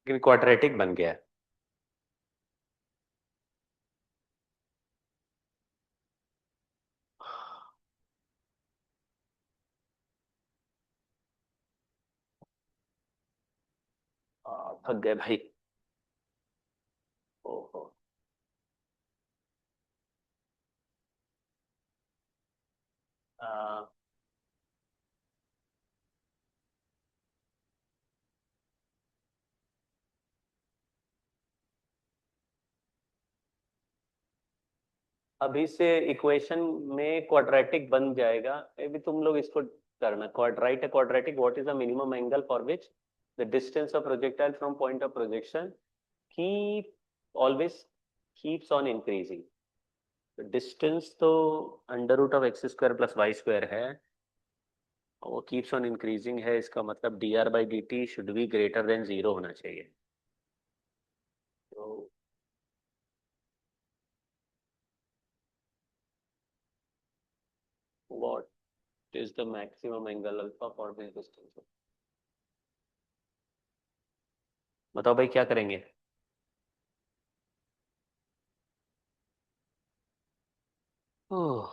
A: लेकिन क्वाड्रेटिक बन गया। थक गए भाई। ओहो। आ, अभी से इक्वेशन में क्वाड्रेटिक बन जाएगा। अभी तुम लोग इसको करना। क्वाड्राइट है quadratic, what is the minimum angle for which the distance of projectile from point of projection keep always keeps on increasing. Distance तो under root of x square plus y square है, वो keeps on increasing है। इसका मतलब d r by d t should be greater than zero होना चाहिए। तो what is the maximum angle alpha for this distance? बताओ भाई क्या करेंगे? ओह,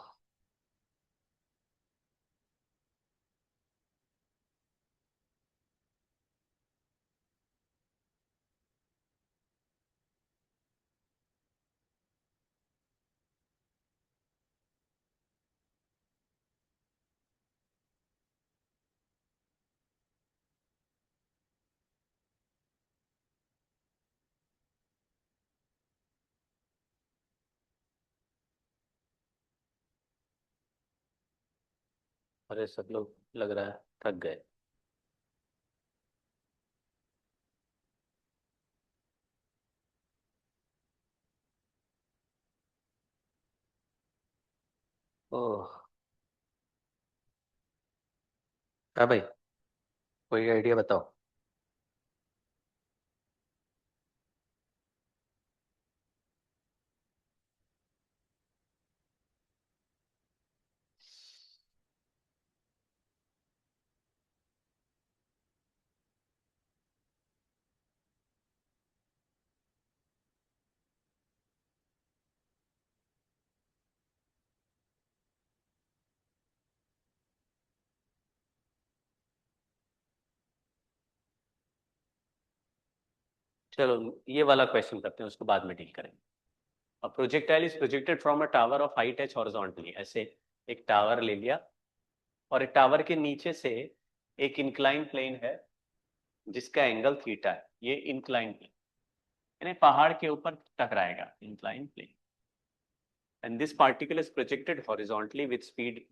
A: अरे सब लोग लग रहा है थक गए। ओह। हाँ भाई, कोई आइडिया बताओ। चलो ये वाला क्वेश्चन करते हैं, उसको बाद में डील करेंगे। A projectile is projected from a tower of height h horizontally। ऐसे एक टावर ले लिया और एक टावर के नीचे से एक इंक्लाइन प्लेन है जिसका एंगल थीटा है। ये इंक्लाइन प्लेन यानी पहाड़ के ऊपर टकराएगा, incline plane. And this particle is projected horizontally with speed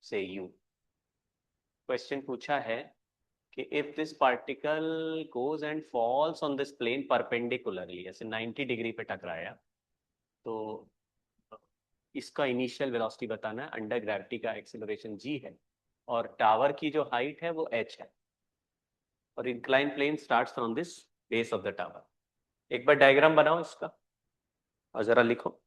A: से u। क्वेश्चन पूछा है कि if this particle goes and falls on this plane perpendicularly, ऐसे 90 डिग्री पे टकराया, तो इसका इनिशियल वेलोसिटी बताना है। अंडर ग्रेविटी का एक्सेलरेशन g है और टावर की जो हाइट है वो h है और incline plane starts from this base of the tower. एक बार डायग्राम बनाओ इसका और जरा लिखो।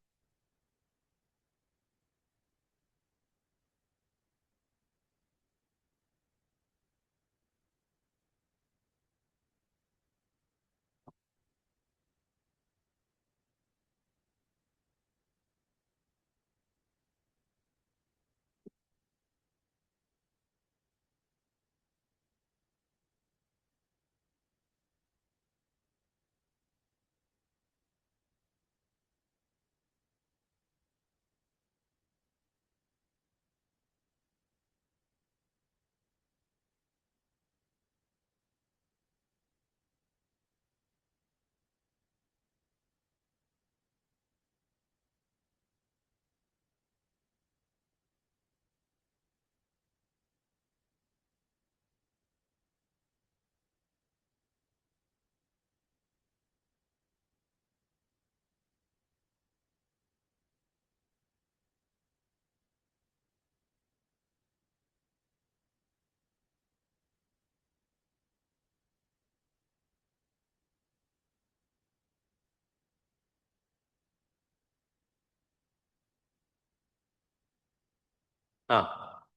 A: हाँ,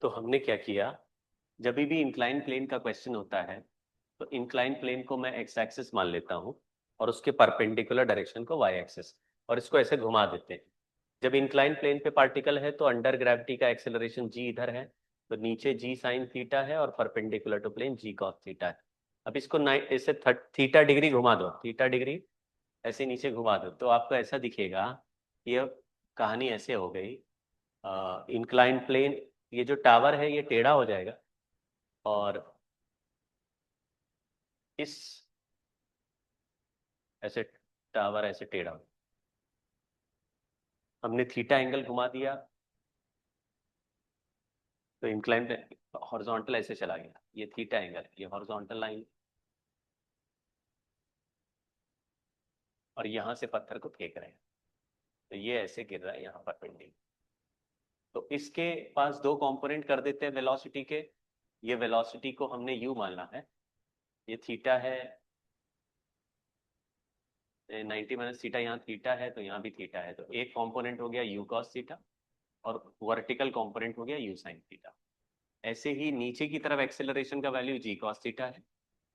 A: तो हमने क्या किया, जब भी इंक्लाइन प्लेन का क्वेश्चन होता है तो इंक्लाइन प्लेन को मैं एक्स एक्सिस मान लेता हूँ और उसके परपेंडिकुलर डायरेक्शन को वाई एक्सिस, और इसको ऐसे घुमा देते हैं। जब इंक्लाइन प्लेन पे पार्टिकल है तो अंडर ग्रेविटी का एक्सेलरेशन जी इधर है, तो नीचे जी साइन थीटा है और perpendicular to plane G cos theta है। अब इसको ऐसे थीटा डिग्री घुमा दो, थीटा डिग्री ऐसे नीचे घुमा दो, तो आपको ऐसा दिखेगा। ये कहानी ऐसे हो गई, इंक्लाइन प्लेन, ये जो टावर है ये टेढ़ा हो जाएगा और इस ऐसे टावर ऐसे टेढ़ा हो, हमने थीटा एंगल घुमा दिया तो इंक्लाइन हॉरिजॉन्टल ऐसे चला गया। ये थीटा एंगल, ये हॉरिजॉन्टल लाइन, और यहाँ से पत्थर को फेंक रहे हैं तो ये ऐसे गिर रहा है यहाँ पर पेंडिंग। तो इसके पास दो कंपोनेंट कर देते हैं वेलोसिटी के। ये वेलोसिटी को हमने u मानना है, ये थीटा है, 90 माइनस थीटा, यहाँ थीटा है तो यहाँ भी थीटा है, तो एक कंपोनेंट हो गया u cos थीटा और वर्टिकल कंपोनेंट हो गया u sin थीटा। ऐसे ही नीचे की तरफ एक्सेलरेशन का वैल्यू g cos थीटा है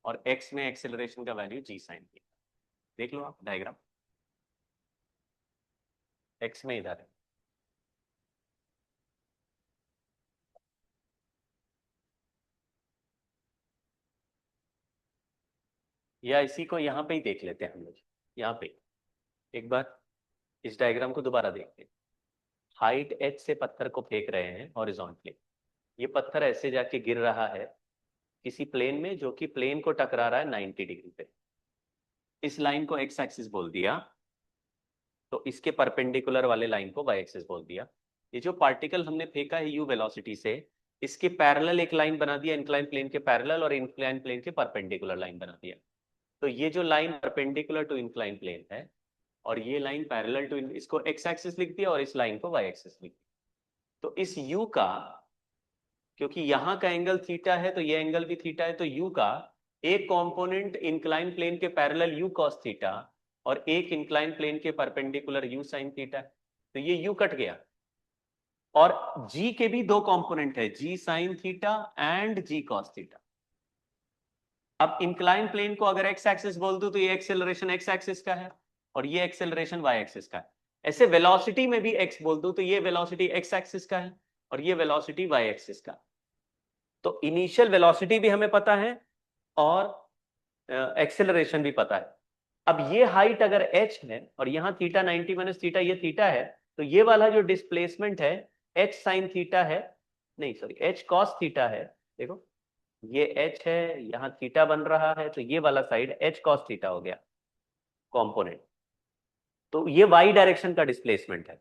A: और x में एक्सेलरेशन का वैल्यू g sin थीटा। देख लो आप डायग्राम, x में इधर है। या इसी को यहाँ पे ही देख लेते हैं हम लोग, यहाँ पे एक बार इस डायग्राम को दोबारा देखते हैं। हाइट h से पत्थर को फेंक रहे हैं हॉरिजॉन्टली, ये पत्थर ऐसे जाके गिर रहा है किसी प्लेन में जो कि प्लेन को टकरा रहा है 90 डिग्री पे। इस लाइन को x एक्सिस बोल दिया तो इसके परपेंडिकुलर वाले लाइन को y एक्सिस बोल दिया। ये जो पार्टिकल हमने फेंका है u वेलोसिटी से, इसके पैरेलल एक लाइन बना दिया इंक्लाइन प्लेन के पैरेलल, और इंक्लाइन प्लेन के परपेंडिकुलर लाइन बना दिया। तो ये जो line perpendicular to incline plane है और ये लाइन पैरेलल टू, इसको एक्स एक्सिस लिख दिया और इस लाइन को वाई एक्सिस लिख दिया। तो इस यू का, क्योंकि यहां का एंगल थीटा है तो ये एंगल भी थीटा है, तो यू का एक कंपोनेंट इंक्लाइन प्लेन के पैरेलल यू कॉस थीटा और एक इंक्लाइन प्लेन के परपेंडिकुलर यू साइन थीटा, तो ये यू कट गया। और जी के भी दो कंपोनेंट है, g sine theta and g cos theta. अब इंक्लाइन प्लेन को अगर एक्स एक्सिस बोल दूं तो ये एक्सेलरेशन एक्स एक्सिस का है और ये एक्सेलरेशन वाई एक्सिस का है। ऐसे वेलोसिटी में भी एक्स बोल दूं तो ये वेलोसिटी एक्स एक्सिस का है और ये वेलोसिटी वाई एक्सिस का। तो इनिशियल वेलोसिटी भी हमें पता है और एक्सेलरेशन भी पता है। अब ये हाइट अगर h है और यहाँ थीटा 90 माइनस थीटा ये थीटा है, तो ये वाला जो डिस्प्लेसमेंट है h साइन थीटा है, नहीं सॉरी h कॉस थीटा है। देखो ये h है, यहाँ थीटा बन रहा है, तो ये वाला साइड h कॉस थीटा हो गया कंपोनेंट। तो ये y डायरेक्शन का डिस्प्लेसमेंट है।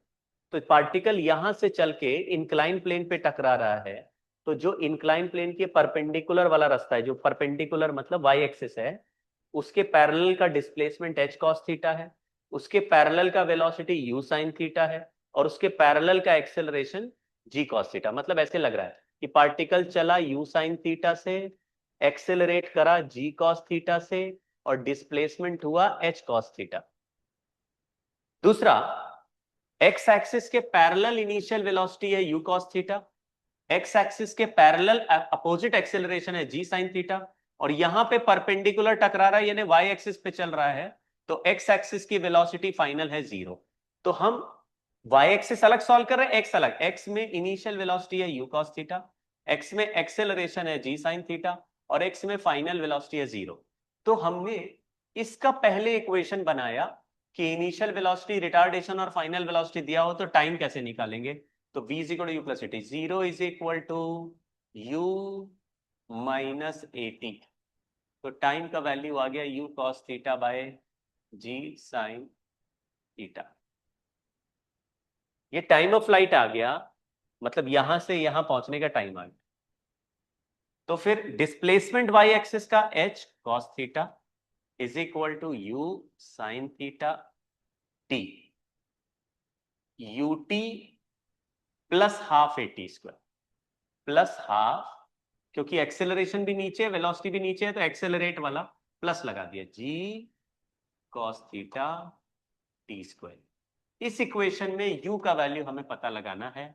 A: तो पार्टिकल यहां से चल के इंक्लाइन प्लेन पे टकरा रहा है, तो जो इंक्लाइन प्लेन के परपेंडिकुलर वाला रास्ता है, जो परपेंडिकुलर मतलब वाई एक्सिस है, उसके पैरेलल का डिस्प्लेसमेंट h cos थीटा है, उसके पैरेलल का वेलोसिटी u sin थीटा है और उसके पैरेलल का एक्सेलरेशन g cos थीटा। मतलब ऐसे लग रहा है कि पार्टिकल चला u sin थीटा से, एक्सेलरेट करा g cos थीटा से और डिस्प्लेसमेंट हुआ h cos थीटा। दूसरा, x एक्सिस के पैरेलल इनिशियल वेलोसिटी है u cos theta, x axis के पैरेलल अपोजिट एक्सेलरेशन है g sin थीटा, और यहां पे परपेंडिकुलर टकरा रहा है यानी y एक्सिस पे चल रहा है, तो x एक्सिस की वेलोसिटी फाइनल है 0। तो हम y एक्सिस अलग सॉल्व कर रहे हैं, x अलग। x में इनिशियल वेलोसिटी है u cos थीटा, x में एक्सेलरेशन है g sin थीटा और x में फाइनल वेलोसिटी है 0। तो हमने इसका पहले इक्वेशन बनाया कि इनिशियल वेलोसिटी, रिटार्डेशन और फाइनल वेलोसिटी दिया हो तो टाइम कैसे निकालेंगे। तो v is equal to U plus AT, 0 is equal to u minus AT. तो टाइम का वैल्यू आ गया u cos थीटा बाय g sin थीटा। ये टाइम ऑफ फ्लाइट आ गया, मतलब यहां से यहां पहुंचने का टाइम आ गया। तो फिर डिस्प्लेसमेंट y एक्सिस का h cos theta is equal to u sin theta t, ut plus half AT square plus half, क्योंकि एक्सेलरेशन भी नीचे वेलोसिटी भी नीचे है तो एक्सेलरेट वाला प्लस लगा दिया, g cos theta t square. इस इक्वेशन में u का वैल्यू हमें पता लगाना है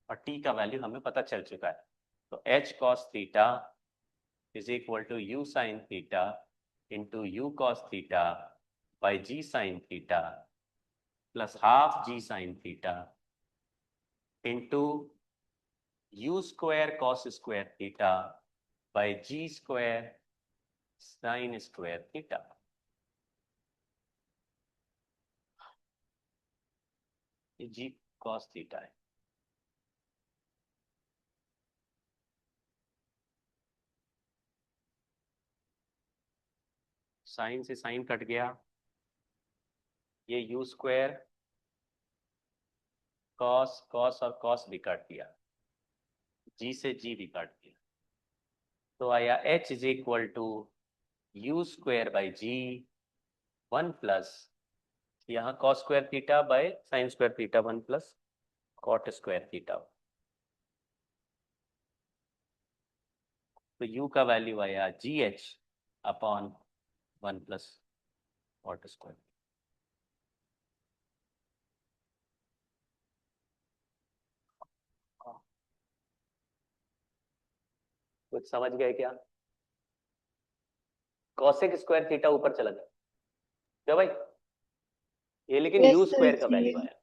A: और t का वैल्यू हमें पता चल चुका है। तो h cos theta is equal to u sin theta into u cos theta by g sin theta plus half g sin theta into u square cos square theta by g square sin square theta. ये g cos theta है। Sine से sine cut गया, ये u square cos cos और cos भी काट दिया, g से g भी काट दिया, तो आया h is equal to u square by g 1 plus यहाँ cos square theta by sine square theta 1 plus cot square theta. तो u का वैल्यू आया gh upon 1 plus cot square. कुछ समझ गए क्या? कॉसेक स्क्वायर थीटा ऊपर चला गया क्या भाई? ये लेकिन
C: Yes,
A: u
C: sir,
A: स्क्वायर का
C: जी।
A: वैल्यू आया।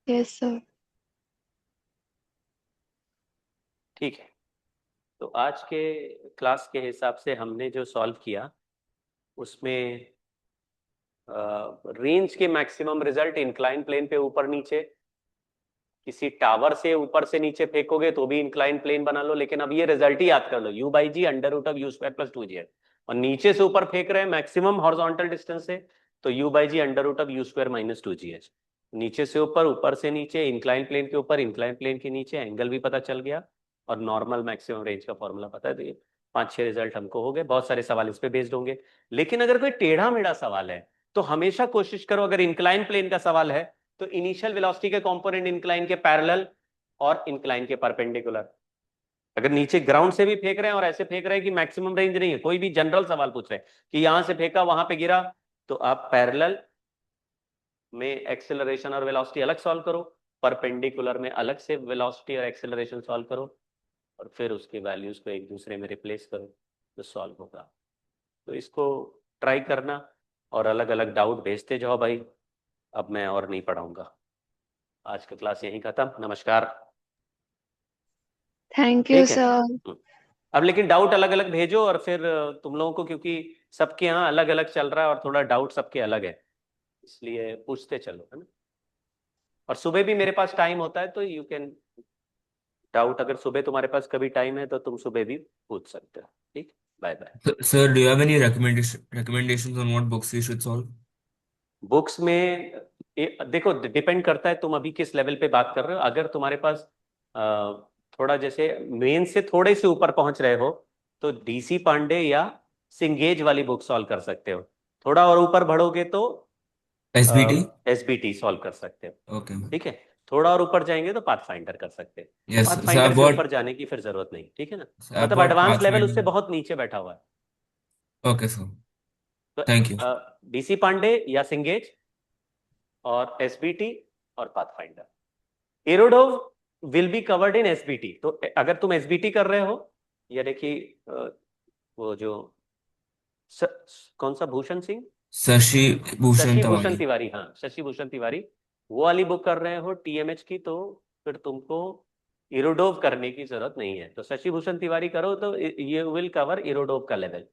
C: Yes, sir.
A: ठीक है, तो आज के क्लास के हिसाब से हमने जो सॉल्व किया उसमें रेंज के मैक्सिमम रिजल्ट इंक्लाइन प्लेन पे ऊपर नीचे, किसी टावर से ऊपर से नीचे फेंकोगे तो भी इंक्लाइन प्लेन बना लो, लेकिन अब ये रिजल्ट ही याद कर लो, u by ji under root of you square plus 2gh। और नीचे से ऊपर फेंक रहे हैं मैक्सिमम हॉरिजॉन्टल डिस्टेंस से, तो u by ji under root of you square minus 2gh। नीचे से ऊपर, ऊपर से नीचे, इंक्लाइन प्लेन के ऊपर, इंक्लाइन प्लेन के नीचे, एंगल भी पता चल गया, और नॉर्मल मैक्सिमम रेंज का फॉर्मूला पता है, तो ये 5-6 रिजल्ट हमको हो गए। बहुत सारे सवाल इस पे बेस्ड होंगे। लेकिन अगर कोई टेढ़ा मेढ़ा सवाल है तो हमेशा कोशिश करो, अगर इंक्लाइन प्लेन का सवाल है तो इनिशियल वेलोसिटी के कंपोनेंट इंक्लाइन के पैरेलल और इंक्लाइन के परपेंडिकुलर। अगर नीचे ग्राउंड से भी फेंक रहे हैं और ऐसे फेंक रहे हैं कि मैक्सिमम रेंज नहीं है, कोई भी जनरल सवाल पूछ रहे हैं कि यहां से फेंका वहां पे गिरा, तो आप पैरेलल में एक्सेलरेशन और वेलोसिटी अलग सॉल्व करो, परपेंडिकुलर में अलग से वेलोसिटी और एक्सेलरेशन सॉल्व करो, और फिर उसके वैल्यूज को एक दूसरे में रिप्लेस करो, तो सॉल्व होगा। तो इसको ट्राई करना और अलग अलग डाउट भेजते जाओ भाई। अब मैं और नहीं पढ़ाऊंगा, आज का क्लास यहीं खत्म। नमस्कार।
C: थैंक यू
A: ठीक है।
C: सर।
A: अब लेकिन डाउट अलग अलग भेजो, और फिर तुम लोगों को, क्योंकि सबके यहाँ अलग अलग चल रहा है और थोड़ा डाउट सबके अलग है, इसलिए पूछते चलो, है ना। और सुबह भी मेरे पास टाइम होता है, तो यू कैन डाउट, अगर सुबह तुम्हारे पास कभी टाइम है तो तुम सुबह भी पूछ सकते हो। ठीक। Bye bye.
B: So, sir, do you have any recommendations on what books we should solve?
A: Books में देखो, डिपेंड करता है तुम अभी किस लेवल पे बात कर रहे हो। अगर तुम्हारे पास थोड़ा जैसे मेन से थोड़े से ऊपर पहुंच रहे हो, तो डीसी पांडे या सिंगेज वाली बुक सॉल्व कर सकते हो। थोड़ा और ऊपर बढ़ोगे तो
B: SBT?
A: एसबीटी सॉल्व कर सकते हो।
B: Okay.
A: ठीक है। थोड़ा और ऊपर जाएंगे तो पाथ फाइंडर कर सकते हैं।
B: Yes.
A: Path
B: So I
A: finder से
B: bought
A: ऊपर जाने की फिर जरूरत नहीं, ठीक है ना।
B: so I
A: मतलब
B: bought
A: एडवांस लेवल
B: Pathfinder.
A: उससे बहुत नीचे बैठा हुआ है।
B: Okay, sir.
A: तो
B: Thank you.
A: डीसी पांडे या सिंगेज और एसबीटी और Pathfinder. Irodov will be covered in SBT. तो अगर तुम एसबीटी कर रहे हो, या देखिए वो जो कौन सा, Bhushan Singh,
B: Shashi Bhushan
A: Shashi Bhushan
B: Tawari.
A: Tiwari, हाँ शशि भूषण तिवारी, वो वाली बुक कर रहे हो टीएमएच की, तो फिर तुमको इरोडोव करने की जरूरत नहीं है। तो शशि भूषण तिवारी करो तो ये विल कवर इरोडोव का लेवल,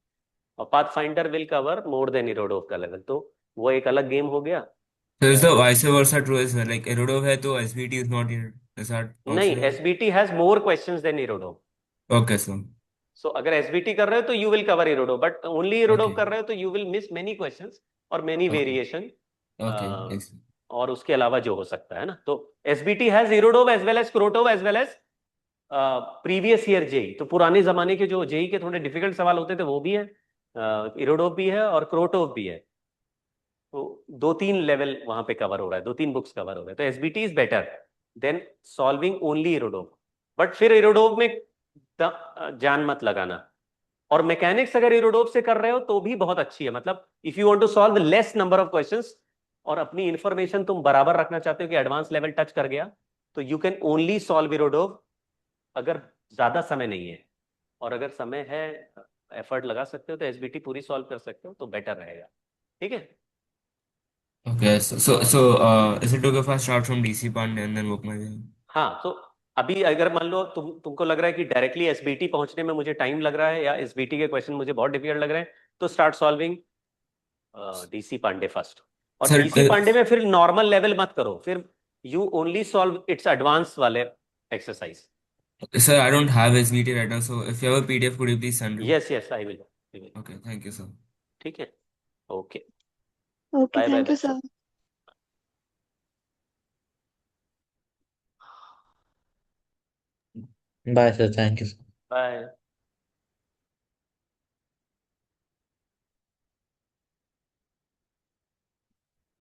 A: और path finder will cover more than Irodov का लेवल, तो वो एक अलग गेम हो गया।
B: So is the vice versa true as well? Like Erudov hai to SBT is not here. Is that
A: नहीं,
B: also right?
A: SBT has more questions than Irodov.
B: Okay, sir.
A: So अगर SBT कर रहे हो तो you will cover Irodov, but only Irodov
B: Okay.
A: कर रहे हो तो you will miss many questions और many
B: Okay.
A: Variation,
B: Okay. Yes.
A: और उसके अलावा जो हो सकता है ना। तो SBT has Irodov as well as Krotov as well as previous year JEE. तो पुराने जमाने के जो जेई के थोड़े डिफिकल्ट सवाल होते थे वो भी है, इरोडोव भी है और क्रोटोव भी है। तो 2-3 लेवल वहां पे कवर हो रहा है, 2-3 बुक्स कवर हो रहे हैं। तो SBT is better than solving only Irodov. But फिर इरोडोव में जान मत लगाना। और मैकेनिक्स अगर इरोडोव से कर रहे हो तो भी बहुत अच्छी है। मतलब if you want to solve less number of questions और अपनी इंफॉर्मेशन तुम बराबर रखना चाहते हो कि एडवांस लेवल टच कर गया, तो you can only solve Irodov अगर ज्यादा समय नहीं है। और अगर समय है, एफर्ट लगा सकते हो, तो एसबीटी पूरी सॉल्व कर सकते हो, तो बेटर रहेगा। ठीक है।
B: Okay. Is it okay if I start from DC Pandey and then work my way?
A: हाँ, तो अभी अगर मान लो तुमको लग रहा है कि डायरेक्टली एसबीटी पहुंचने में मुझे टाइम लग रहा है, या एसबीटी के क्वेश्चन मुझे बहुत डिफिकल्ट लग रहे हैं, तो start solving DC Pandey first. और
B: Sir,
A: डीसी पांडे में फिर नॉर्मल लेवल मत करो, फिर you only solve its advance वाले exercise.
B: sir, I don't have SBT right now, so if you have a PDF, could you please send it?
A: Yes yes, I will.
B: Okay, thank you, sir.
A: ठीक है। Okay.
C: Okay,
A: bye bye
C: thank you
A: बच्चों।
C: Sir.
D: Bye, sir. Thank you.
A: Bye.